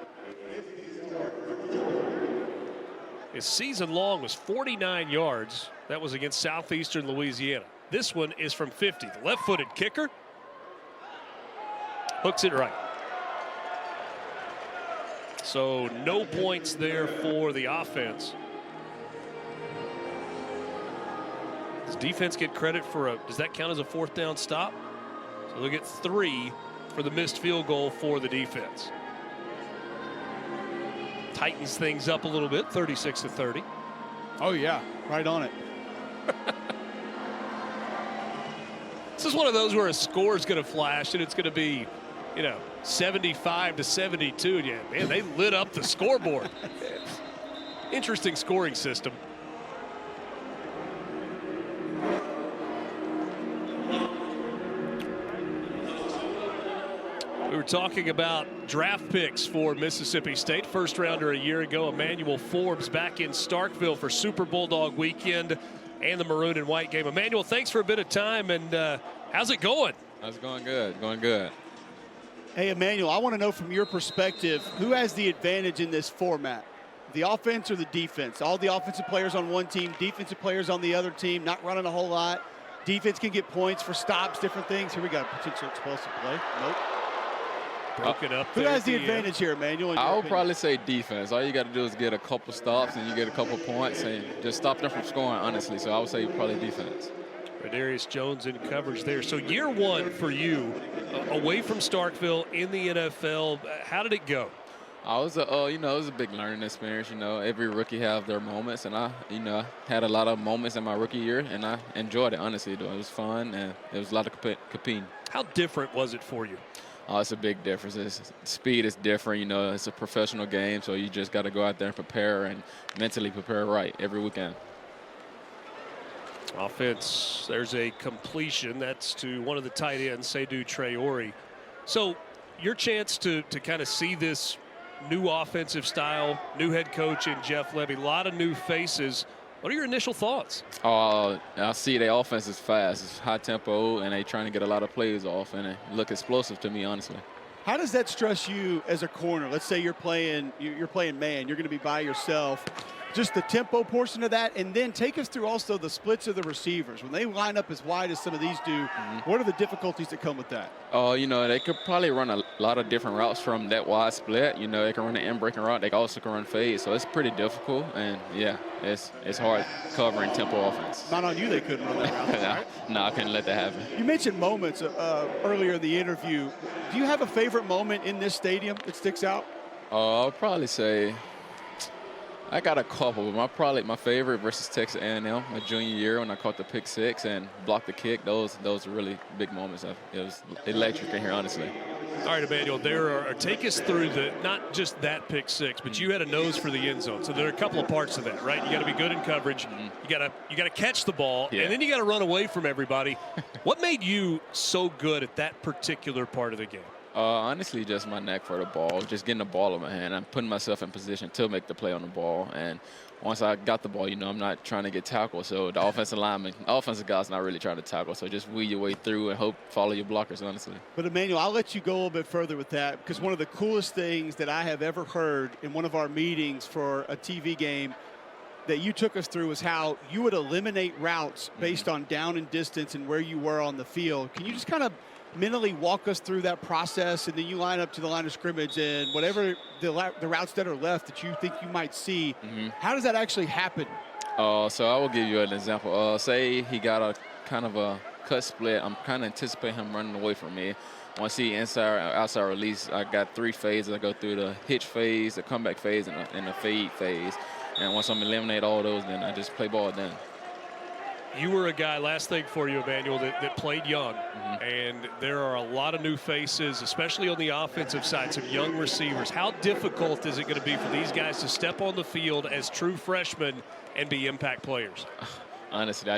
His season long was 49 yards. That was against Southeastern Louisiana. This one is from 50. The left-footed kicker hooks it right. So no points there for the offense. Does defense get credit for does that count as a fourth down stop? So they'll get 3 for the missed field goal for the defense. Tightens things up a little bit, 36-30. Oh, yeah, right on it. This is one of those where a score is going to flash and it's going to be, 75-72. And yeah, man, they lit up the scoreboard. Interesting scoring system. We were talking about draft picks for Mississippi State. First rounder a year ago, Emmanuel Forbes back in Starkville for Super Bulldog weekend and the maroon and white game. Emmanuel, thanks for a bit of time, and how's it going? It's going good, going good. Hey, Emmanuel, I want to know from your perspective, who has the advantage in this format? The offense or the defense? All the offensive players on one team, defensive players on the other team, not running a whole lot. Defense can get points for stops, different things. Here we got a potential explosive play. Nope. Broken up. Who has the advantage here, Emmanuel? I would probably say defense. All you got to do is get a couple stops and you get a couple points and just stop them from scoring, honestly. So I would say probably defense. Darius Jones in coverage there. So year one for you, away from Starkville in the NFL, how did it go? I was it was a big learning experience. Every rookie have their moments, and I had a lot of moments in my rookie year, and I enjoyed it, honestly. It was fun, and it was a lot of competing. How different was it for you? Oh, it's a big difference. Speed is different. It's a professional game, so you just got to go out there and prepare and mentally prepare right every weekend. Offense, there's a completion. That's to one of the tight ends, Seydou Traore. So your chance to kind of see this new offensive style, new head coach in Jeff Lebby, a lot of new faces. What are your initial thoughts? I see their offense is fast. It's high tempo, and they trying to get a lot of plays off, and it look explosive to me, honestly. How does that stress you as a corner? Let's say you're playing man. You're going to be by yourself. Just the tempo portion of that, and then take us through also the splits of the receivers. When they line up as wide as some of these do, what are the difficulties that come with that? They could probably run a lot of different routes from that wide split. They can run an in-breaking route. They also can run fade, so it's pretty difficult. And, yeah, it's hard covering tempo offense. Not on you they couldn't run that route, right? No, I couldn't let that happen. You mentioned moments earlier in the interview. Do you have a favorite moment in this stadium that sticks out? I would probably say I got a couple. My favorite versus Texas A&M, my junior year when I caught the pick six and blocked the kick. Those are really big moments. It was electric in here, honestly. All right, Emmanuel, take us through not just that pick six, but you had a nose for the end zone. So there are a couple of parts of that, right? You got to be good in coverage. You got to catch the ball, and then you got to run away from everybody. What made you so good at that particular part of the game? Honestly, just my knack for the ball, just getting the ball in my hand. I'm putting myself in position to make the play on the ball. And once I got the ball, I'm not trying to get tackled. So the offensive guy's not really trying to tackle. So just weed your way through and follow your blockers, honestly. But, Emmanuel, I'll let you go a little bit further with that, because one of the coolest things that I have ever heard in one of our meetings for a TV game, that you took us through was how you would eliminate routes based on down and distance and where you were on the field. Can you just kind of mentally walk us through that process, and then you line up to the line of scrimmage and whatever the routes that are left that you think you might see, how does that actually happen? So I will give you an example. Say he got a kind of a cut split. I'm kind of anticipating him running away from me. Once he inside or outside release, I got 3 phases. I go through the hitch phase, the comeback phase, and the fade phase. And once I'm eliminate all those, then I just play ball then. You were a guy, last thing for you, Emmanuel, that played young. And there are a lot of new faces, especially on the offensive side, some young receivers. How difficult is it going to be for these guys to step on the field as true freshmen and be impact players? Honestly,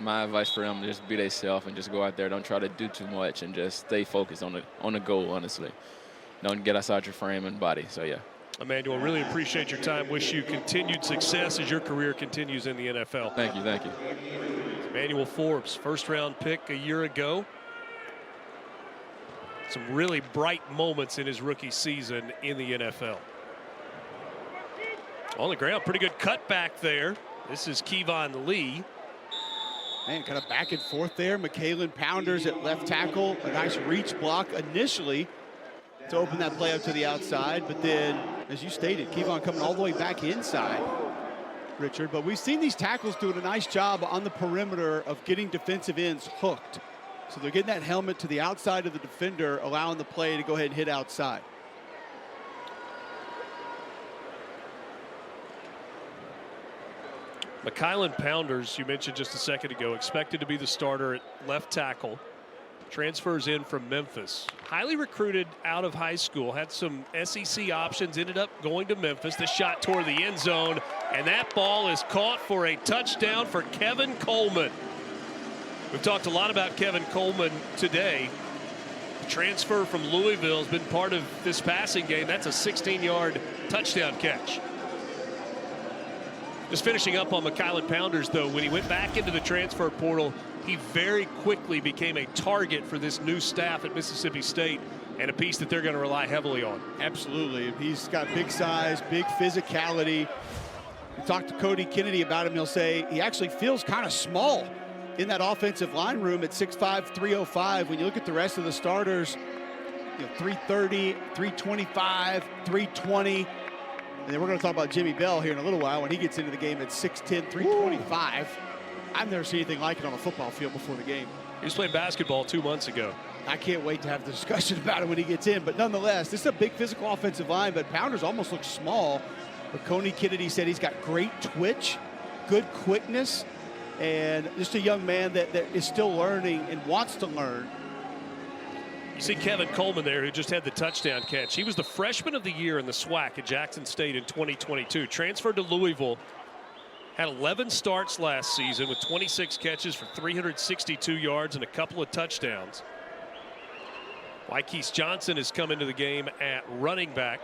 my advice for them is just be themselves and just go out there. Don't try to do too much and just stay focused on the goal, honestly. Don't get outside your frame and body, so yeah. Emmanuel, really appreciate your time. Wish you continued success as your career continues in the NFL. Thank you, thank you. Emmanuel Forbes, first-round pick a year ago. Some really bright moments in his rookie season in the NFL. On the ground, pretty good cutback there. This is Kevon Lee. Man, kind of back and forth there. McKalen Pounders at left tackle. A nice reach block initially to open that play up to the outside, but then, as you stated, Kevon coming all the way back inside, Richard. But we've seen these tackles doing a nice job on the perimeter of getting defensive ends hooked. So they're getting that helmet to the outside of the defender, allowing the play to go ahead and hit outside. McKalen Pounders, you mentioned just a second ago, expected to be the starter at left tackle. Transfers in from Memphis. Highly recruited out of high school. Had some SEC options. Ended up going to Memphis. The shot toward the end zone. And that ball is caught for a touchdown for Kevin Coleman. We've talked a lot about Kevin Coleman today. The transfer from Louisville has been part of this passing game. That's a 16-yard touchdown catch. Just finishing up on McKalen Pounders, though, when he went back into the transfer portal, he very quickly became a target for this new staff at Mississippi State and a piece that they're going to rely heavily on. Absolutely. He's got big size, big physicality. We talked to Cody Kennedy about him. He'll say he actually feels kind of small in that offensive line room at 6'5", 305. When you look at the rest of the starters, 330, 325, 320. And then we're going to talk about Jimmy Bell here in a little while when he gets into the game at 6'10", 325. I've never seen anything like it on a football field before the game. He was playing basketball 2 months ago. I can't wait to have the discussion about it when he gets in. But nonetheless, this is a big physical offensive line, but Pounders almost looks small. But Cody Kennedy said he's got great twitch, good quickness, and just a young man that is still learning and wants to learn. You see Kevin Coleman there, who just had the touchdown catch. He was the freshman of the year in the SWAC at Jackson State in 2022. Transferred to Louisville. Had 11 starts last season with 26 catches for 362 yards and a couple of touchdowns. Wykees Johnson has come into the game at running back.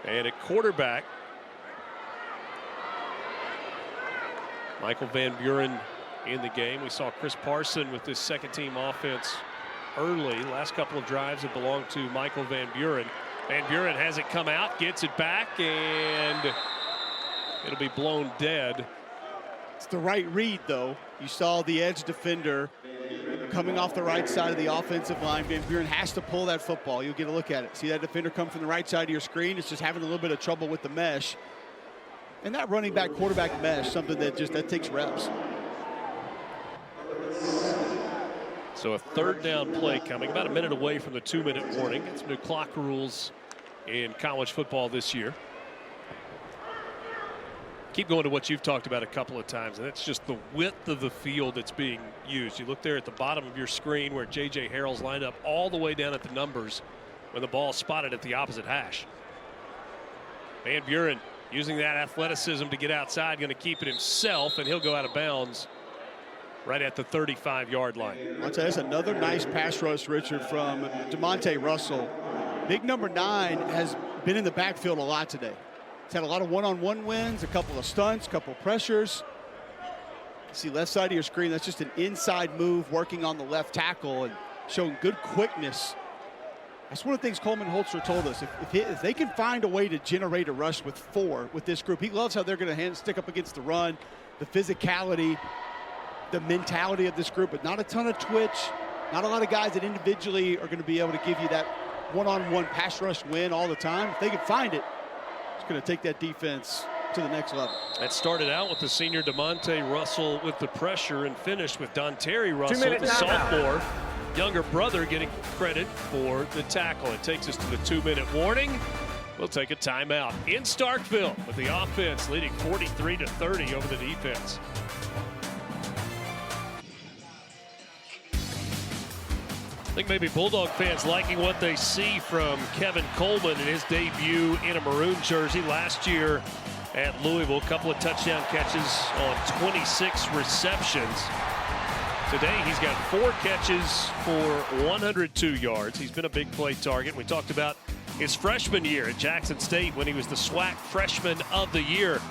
And at quarterback, Michael Van Buren in the game. We saw Chris Parson with this second-team offense early. Last couple of drives have belonged to Michael Van Buren. Van Buren has it come out, gets it back, and it'll be blown dead. It's the right read, though. You saw the edge defender coming off the right side of the offensive line. Van Buren has to pull that football. You'll get a look at it. See that defender come from the right side of your screen? It's just having a little bit of trouble with the mesh. And that running back quarterback mesh, something that takes reps. So a third down play coming, about a minute away from the 2-minute warning. It's new clock rules in college football this year. Keep going to what you've talked about a couple of times, and that's just the width of the field that's being used. You look there at the bottom of your screen where J.J. Harrell's lined up all the way down at the numbers when the ball's spotted at the opposite hash. Van Buren using that athleticism to get outside, going to keep it himself, and he'll go out of bounds right at the 35-yard line. I'll tell you, that's another nice pass rush, Richard, from DeMonte Russell. Big number 9 has been in the backfield a lot today. He's had a lot of one-on-one wins, a couple of stunts, a couple of pressures. You see left side of your screen, that's just an inside move working on the left tackle and showing good quickness That's one of the things Coleman Holzer told us. If they can find a way to generate a rush with 4 with this group, he loves how they're going to stick up against the run, the physicality, the mentality of this group, but not a ton of twitch, not a lot of guys that individually are going to be able to give you that one-on-one pass rush win all the time. If they can find it, it's going to take that defense to the next level. That started out with the senior DeMonte Russell with the pressure and finished with Don Terry Russell, the sophomore, younger brother, getting credit for the tackle. It takes us to the 2-minute warning. We'll take a timeout in Starkville with the offense leading 43-30 over the defense. I think maybe Bulldog fans liking what they see from Kevin Coleman in his debut in a Maroon jersey last year at Louisville. A couple of touchdown catches on 26 receptions. Today he's got 4 catches for 102 yards. He's been a big play target. We talked about his freshman year at Jackson State when he was the SWAC Freshman of the Year.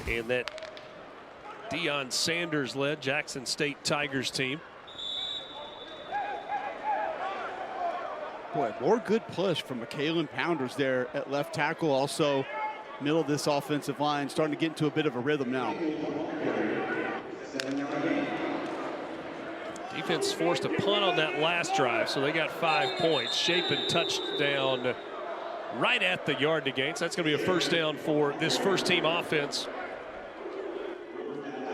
And that Deion Sanders-led Jackson State Tigers team. Boy, more good push from Kalen Pounders there at left tackle. Also, middle of this offensive line starting to get into a bit of a rhythm now. Defense forced a punt on that last drive, so they got 5 points. Shapen touchdown right at the yard to gain. So that's going to be a first down for this first-team offense.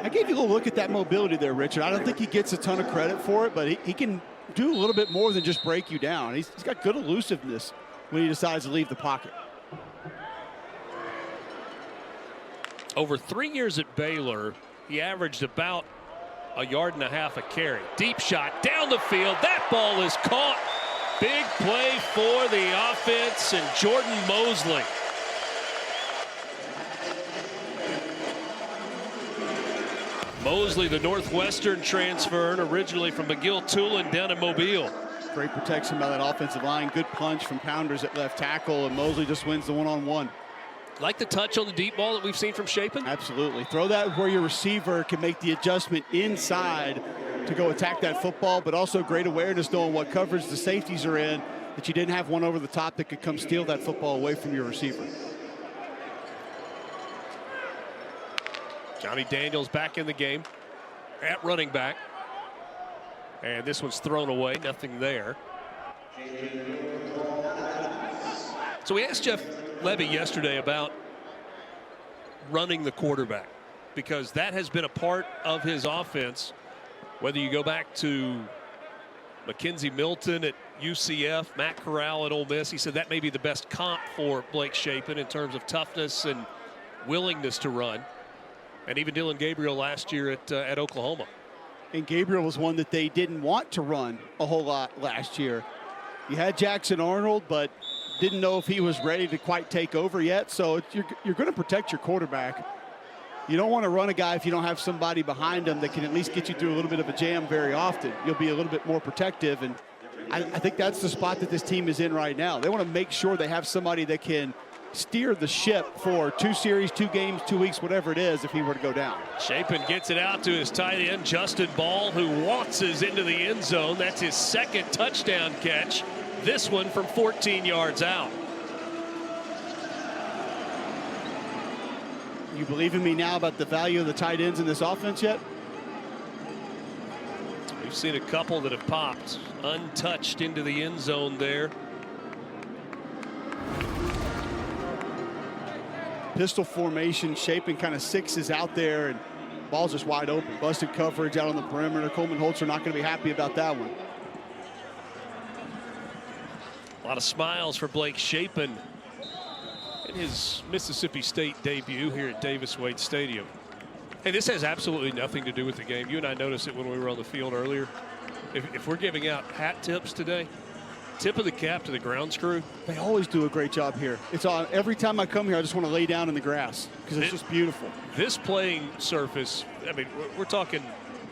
I gave you a little look at that mobility there, Richard. I don't think he gets a ton of credit for it, but he can do a little bit more than just break you down. He's got good elusiveness when he decides to leave the pocket. Over 3 years at Baylor, he averaged about 1.5 yards a carry. Deep shot down the field. That ball is caught. Big play for the offense and Jordan Mosley. Mosley, the Northwestern transfer, originally from McGill-Tulane down in Mobile. Great protection by that offensive line. Good punch from Pounders at left tackle, and Mosley just wins the one-on-one. Like the touch on the deep ball that we've seen from Shapen? Absolutely. Throw that where your receiver can make the adjustment inside to go attack that football, but also great awareness knowing what coverage the safeties are in, that you didn't have one over the top that could come steal that football away from your receiver. Johnny Daniels back in the game at running back. And this one's thrown away, nothing there. So we asked Jeff Levy yesterday about running the quarterback, because that has been a part of his offense. Whether you go back to Mackenzie Milton at UCF, Matt Corral at Ole Miss, he said that may be the best comp for Blake Shapen in terms of toughness and willingness to run. And even Dylan Gabriel last year at Oklahoma. And Gabriel was one that they didn't want to run a whole lot last year. You had Jackson Arnold, but didn't know if he was ready to quite take over yet. So you're going to protect your quarterback. You don't want to run a guy if you don't have somebody behind him that can at least get you through a little bit of a jam very often. You'll be a little bit more protective. And I think that's the spot that this team is in right now. They want to make sure they have somebody that can steer the ship for 2 series, 2 games, 2 weeks, whatever it is, if he were to go down. Shapen gets it out to his tight end, Justin Ball, who waltzes into the end zone. That's his 2nd touchdown catch. This one from 14 yards out. You believe in me now about the value of the tight ends in this offense yet? We've seen a couple that have popped untouched into the end zone there. Pistol formation, Shapen kind of 6s out there, and ball's just wide open. Busted coverage out on the perimeter. Coleman Holzer not going to be happy about that one. A lot of smiles for Blake Shapen in his Mississippi State debut here at Davis Wade Stadium. Hey, this has absolutely nothing to do with the game. You and I noticed it when we were on the field earlier. If we're giving out hat tips today, tip of the cap to the grounds crew. They always do a great job here. It's on every time I come here. I just want to lay down in the grass because it's just beautiful. This playing surface, I mean, we're talking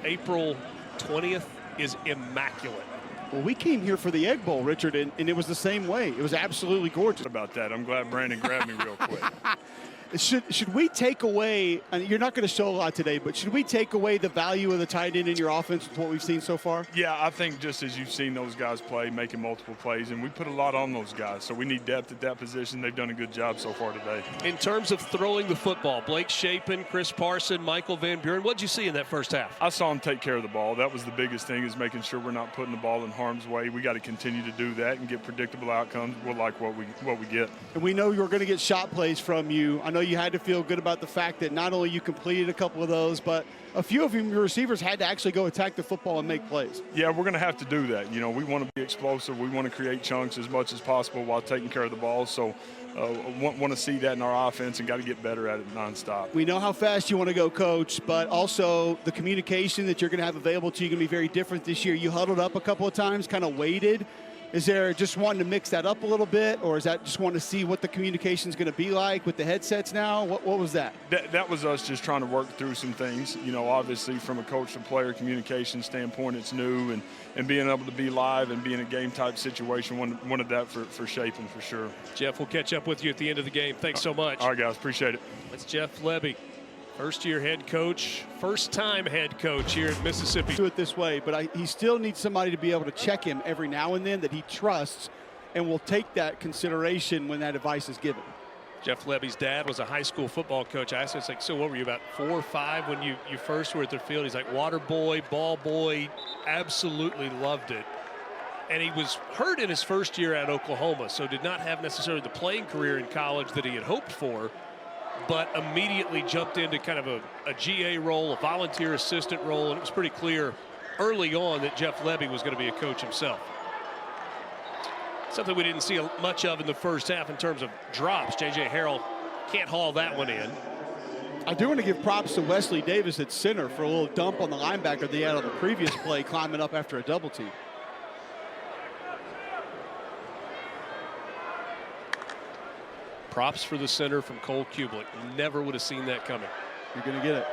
April 20th, is immaculate. Well, we came here for the Egg Bowl, Richard, and it was the same way. It was absolutely gorgeous. About that, I'm glad Brandon grabbed me real quick. Should we take away, and you're not going to show a lot today, but should we take away the value of the tight end in your offense with what we've seen so far? Yeah, I think just as you've seen those guys play, making multiple plays, and we put a lot on those guys. So we need depth at that position. They've done a good job so far today. In terms of throwing the football, Blake Shapen, Chris Parson, Michael Van Buren, what did you see in that first half? I saw them take care of the ball. That was the biggest thing, is making sure we're not putting the ball in harm's way. We got to continue to do that and get predictable outcomes. We'll like what we get. And we know you're going to get shot plays from you. I know you had to feel good about the fact that not only you completed a couple of those, but a few of your receivers had to actually go attack the football and make plays. Yeah, we're going to have to do that. You know, we want to be explosive. We want to create chunks as much as possible while taking care of the ball. So want to see that in our offense and got to get better at it nonstop. We know how fast you want to go, Coach, but also the communication that you're going to have available to you going to be very different this year. You huddled up a couple of times, kind of waited. Is there just wanting to mix that up a little bit, or is that just wanting to see what the communication is going to be like with the headsets now? What was that? That was us just trying to work through some things. You know, obviously from a coach to player communication standpoint, it's new, and being able to be live and be in a game-type situation, wanted that for Shapen for sure. Jeff, we'll catch up with you at the end of the game. Thanks so much. All right, guys, appreciate it. That's Jeff Lebby, first-year head coach, first-time head coach here in Mississippi. Do it this way, but he still needs somebody to be able to check him every now and then that he trusts and will take that consideration when that advice is given. Jeff Lebby's dad was a high school football coach. I asked him, it's like, so what were you, about 4 or 5 when you first were at the field? He's like, water boy, ball boy, absolutely loved it. And he was hurt in his first year at Oklahoma, so did not have necessarily the playing career in college that he had hoped for, but immediately jumped into kind of a GA role, a volunteer assistant role, and it was pretty clear early on that Jeff Lebby was going to be a coach himself. Something we didn't see much of in the first half in terms of drops. J.J. Harrell can't haul that one in. I do want to give props to Wesley Davis at center for a little dump on the linebacker they had on the previous play, climbing up after a double team. Props for the center from Cole Kublik. Never would have seen that coming. You're going to get it.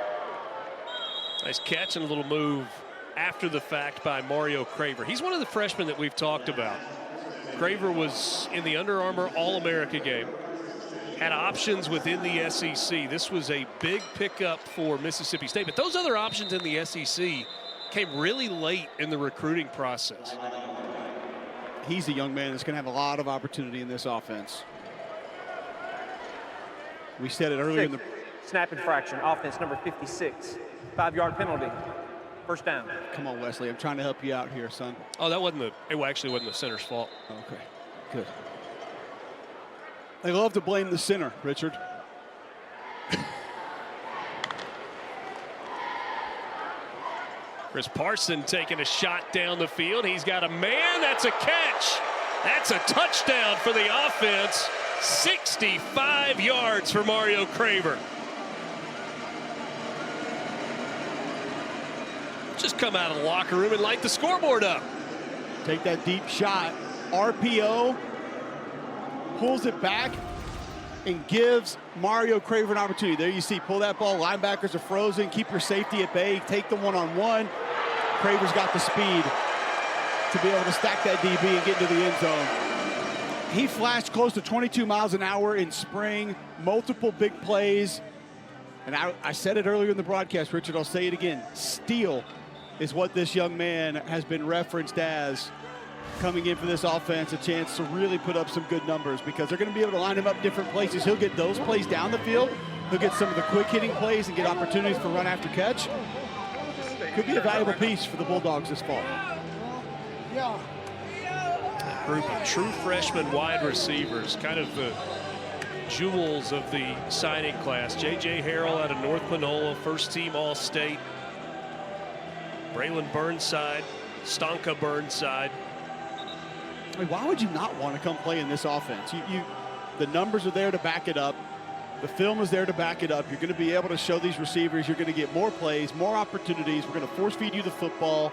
Nice catch and a little move after the fact by Mario Craver. He's one of the freshmen that we've talked about. Craver was in the Under Armour All-America game. Had options within the SEC. This was a big pickup for Mississippi State. But those other options in the SEC came really late in the recruiting process. He's a young man that's going to have a lot of opportunity in this offense. We said it earlier in the snap infraction, offense number 56, 5-yard penalty, first down. Come on, Wesley, I'm trying to help you out here, son. Oh, that wasn't it actually wasn't the center's fault. Okay, good. They love to blame the center, Richard. Chris Parson taking a shot down the field. He's got a man. That's a catch. That's a touchdown for the offense. 65 yards for Mario Craver. Just come out of the locker room and light the scoreboard up. Take that deep shot. RPO. Pulls it back and gives Mario Craver an opportunity. There you see, pull that ball. Linebackers are frozen. Keep your safety at bay. Take the one-on-one. Craver's got the speed to be able to stack that DB and get into the end zone. He flashed close to 22 miles an hour in spring, multiple big plays. And I said it earlier in the broadcast, Richard, I'll say it again. Steal is what this young man has been referenced as coming in for this offense, a chance to really put up some good numbers because they're going to be able to line him up different places. He'll get those plays down the field. He'll get some of the quick hitting plays and get opportunities for run after catch. Could be a valuable piece for the Bulldogs this fall. A group of true freshman wide receivers, kind of the jewels of the signing class. J.J. Harrell out of North Panola, first team All-State. Braylon Burnside, Stonka Burnside. I mean, why would you not want to come play in this offense? The numbers are there to back it up. The film is there to back it up. You're going to be able to show these receivers. You're going to get more plays, more opportunities. We're going to force feed you the football.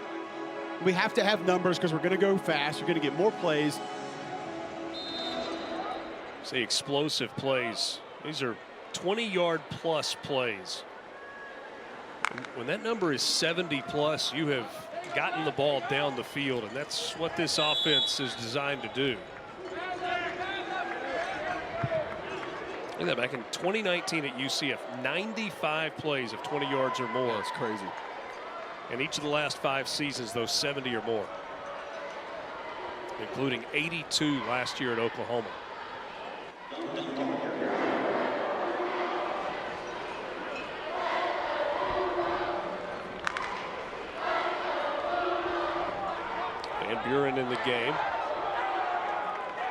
We have to have numbers because we're going to go fast. You're going to get more plays. Say explosive plays. These are 20-yard plus plays. When that number is 70 plus, you have gotten the ball down the field, and that's what this offense is designed to do. Look at that, back in 2019 at UCF, 95 plays of 20 yards or more. That's crazy. And each of the last 5 seasons, those 70 or more, including 82 last year at Oklahoma. Van Buren in the game.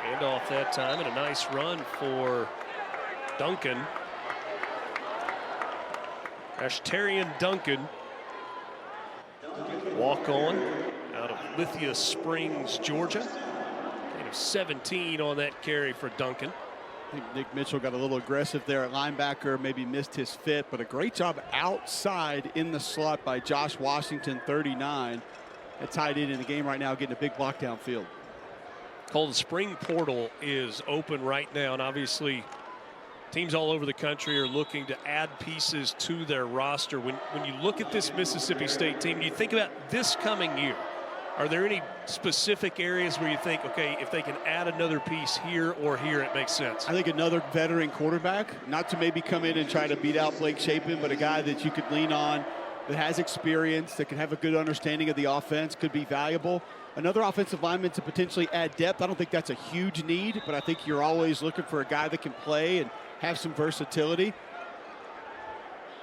Hand off that time, and a nice run for Duncan. Ashtarian Duncan, walk on out of Lithia Springs, Georgia. Gain of 17 on that carry for Duncan. I think Nick Mitchell got a little aggressive there at linebacker, maybe missed his fit, but a great job outside in the slot by Josh Washington, 39. At tight end in the game right now, getting a big block downfield. Cole, the spring portal is open right now, and obviously teams all over the country are looking to add pieces to their roster. When you look at this Mississippi State team, you think about this coming year. Are there any specific areas where you think, okay, if they can add another piece here or here, it makes sense? I think another veteran quarterback, not to maybe come in and try to beat out Blake Shapen, but a guy that you could lean on, that has experience, that can have a good understanding of the offense, could be valuable. Another offensive lineman to potentially add depth. I don't think that's a huge need, but I think you're always looking for a guy that can play and have some versatility.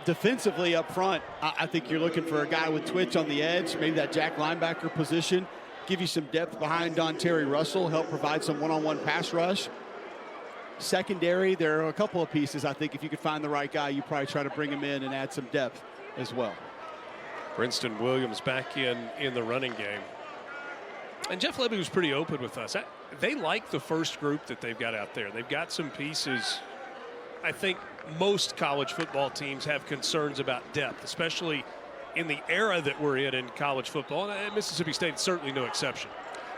Defensively up front, I think you're looking for a guy with twitch on the edge, maybe that jack linebacker position, give you some depth behind Don Terry Russell, help provide some one-on-one pass rush. Secondary, there are a couple of pieces. I think if you could find the right guy, you probably try to bring him in and add some depth as well. Princeton Williams back in the running game. And Jeff Lebby was pretty open with us. They like the first group that they've got out there. They've got some pieces. I think most college football teams have concerns about depth, especially in the era that we're in college football. And Mississippi State is certainly no exception.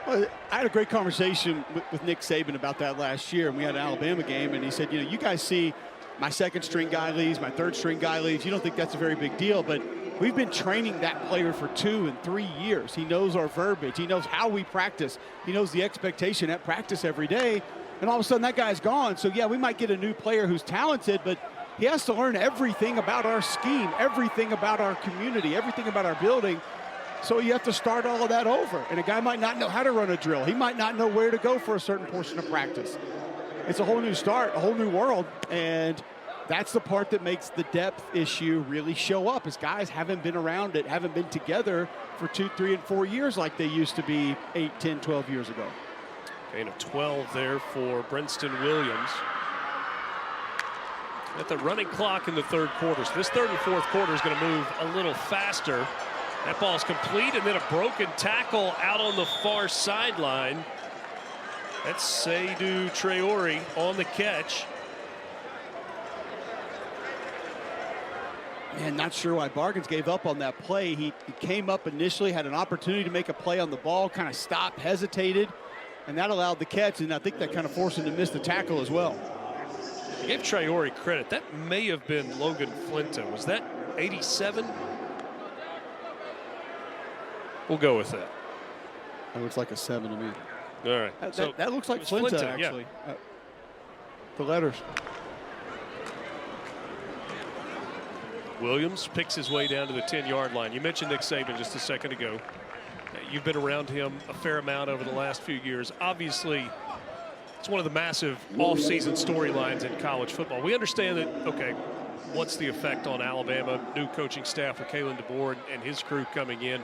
Well, I had a great conversation with Nick Saban about that last year, and we had an Alabama game, and he said, you know, you guys see my second string guy leaves, my third string guy leaves. You don't think that's a very big deal, but we've been training that player for 2 and 3 years. He knows our verbiage. He knows how we practice. He knows the expectation at practice every day. And all of a sudden that guy's gone. So yeah, we might get a new player who's talented, but he has to learn everything about our scheme, everything about our community, everything about our building. So you have to start all of that over. And a guy might not know how to run a drill. He might not know where to go for a certain portion of practice. It's a whole new start, a whole new world. And that's the part that makes the depth issue really show up, is guys haven't been around it, haven't been together for 2, 3, and 4 years like they used to be 8, 10, 12 years ago. Gain of 12 there for Princeton Williams. At the running clock in the third quarter. So this third and fourth quarter is going to move a little faster. That ball's complete, and then a broken tackle out on the far sideline. That's Seydou Traore on the catch. Man, not sure why Bargains gave up on that play. He came up initially, had an opportunity to make a play on the ball, kind of stopped, hesitated, and that allowed the catch, and I think that kind of forced him to miss the tackle as well. I gave Traore credit. That may have been Logan Flinta. Was that 87? We'll go with that. That looks like a 7 to me. All right. That looks like Flinta, actually. Yeah. The letters. Williams picks his way down to the 10-yard line. You mentioned Nick Saban just a second ago. You've been around him a fair amount over the last few years. Obviously, it's one of the massive off-season storylines in college football. We understand that, okay, what's the effect on Alabama, new coaching staff with Kalen DeBoer and his crew coming in.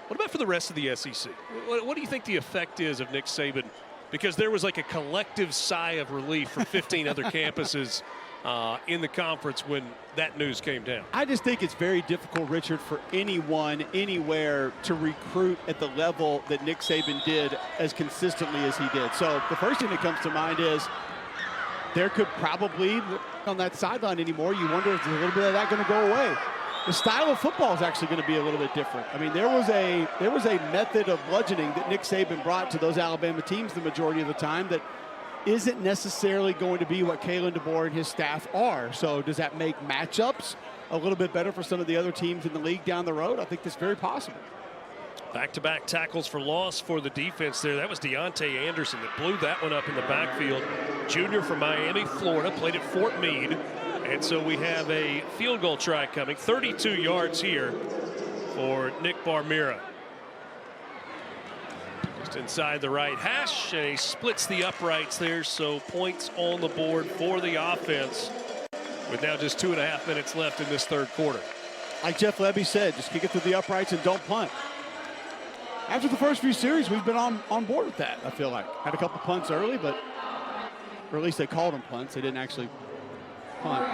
What about for the rest of the SEC? What do you think the effect is of Nick Saban? Because there was like a collective sigh of relief from 15 other campuses in the conference when that news came down. I just think it's very difficult, Richard, for anyone, anywhere to recruit at the level that Nick Saban did as consistently as he did. So the first thing that comes to mind is there could probably, on that sideline anymore, you wonder if a little bit of that going to go away. The style of football is actually going to be a little bit different. I mean, there was a method of bludgeoning that Nick Saban brought to those Alabama teams the majority of the time that isn't necessarily going to be what Kalen DeBoer and his staff are. So does that make matchups a little bit better for some of the other teams in the league down the road? I think that's very possible. Back-to-back tackles for loss for the defense there. That was Deontay Anderson that blew that one up in the backfield. Junior from Miami, Florida, played at Fort Meade. And so we have a field goal try coming. 32 yards here for Nick Barmira. Just inside the right hash, and he splits the uprights there, so points on the board for the offense with now just 2.5 minutes left in this third quarter. Like Jeff Lebby said, just kick it through the uprights and don't punt. After the first few series, we've been on board with that, I feel like. Had a couple punts early, but, or at least they called them punts. They didn't actually punt.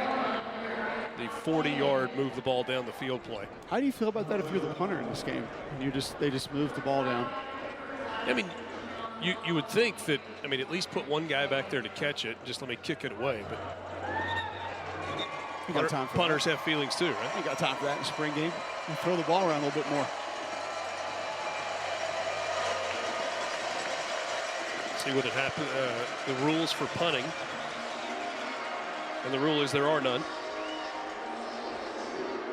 The 40-yard move the ball down the field play. How do you feel about that if you're the punter in this game? And they just move the ball down. I mean, you would think that, I mean, at least put one guy back there to catch it. Just let me kick it away. But punters have feelings too, right? You got time for that in the spring game. You throw the ball around a little bit more. See what had happened. The rules for punting, and the rule is there are none.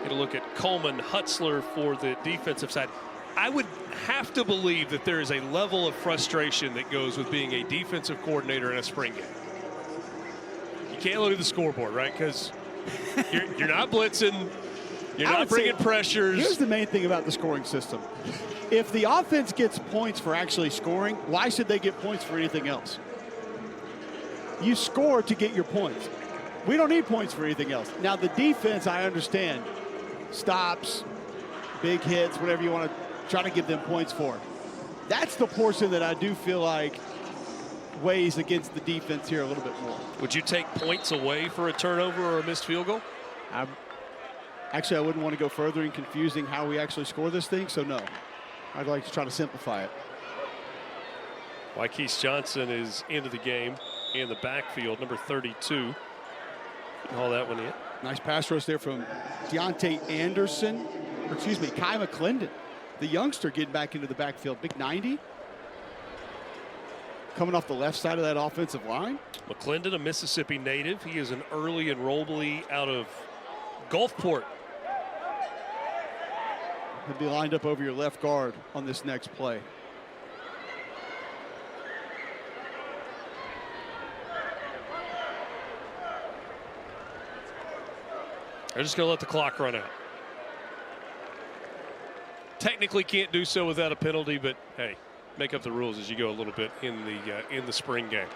Get a look at Coleman Hutzler for the defensive side. I would have to believe that there is a level of frustration that goes with being a defensive coordinator in a spring game. You can't look at the scoreboard, right? Because you're not blitzing, you're not bringing pressures. Here's the main thing about the scoring system. If the offense gets points for actually scoring, why should they get points for anything else? You score to get your points. We don't need points for anything else. Now, the defense, I understand, stops, big hits, whatever you want to try to give them points for. That's the portion that I do feel like weighs against the defense here a little bit more. Would you take points away for a turnover or a missed field goal? Actually, I wouldn't want to go further in confusing how we actually score this thing, so no. I'd like to try to simplify it. Wykeese Johnson is into the game in the backfield, number 32. All that one in. Nice pass rush there from Deontay Anderson, or excuse me, Kai McClendon, the youngster getting back into the backfield. Big 90. Coming off the left side of that offensive line. McClendon, a Mississippi native. He is an early enrollee out of Gulfport. He'll be lined up over your left guard on this next play. They're just going to let the clock run out. Technically can't do so without a penalty, but hey, make up the rules as you go a little bit in the spring game.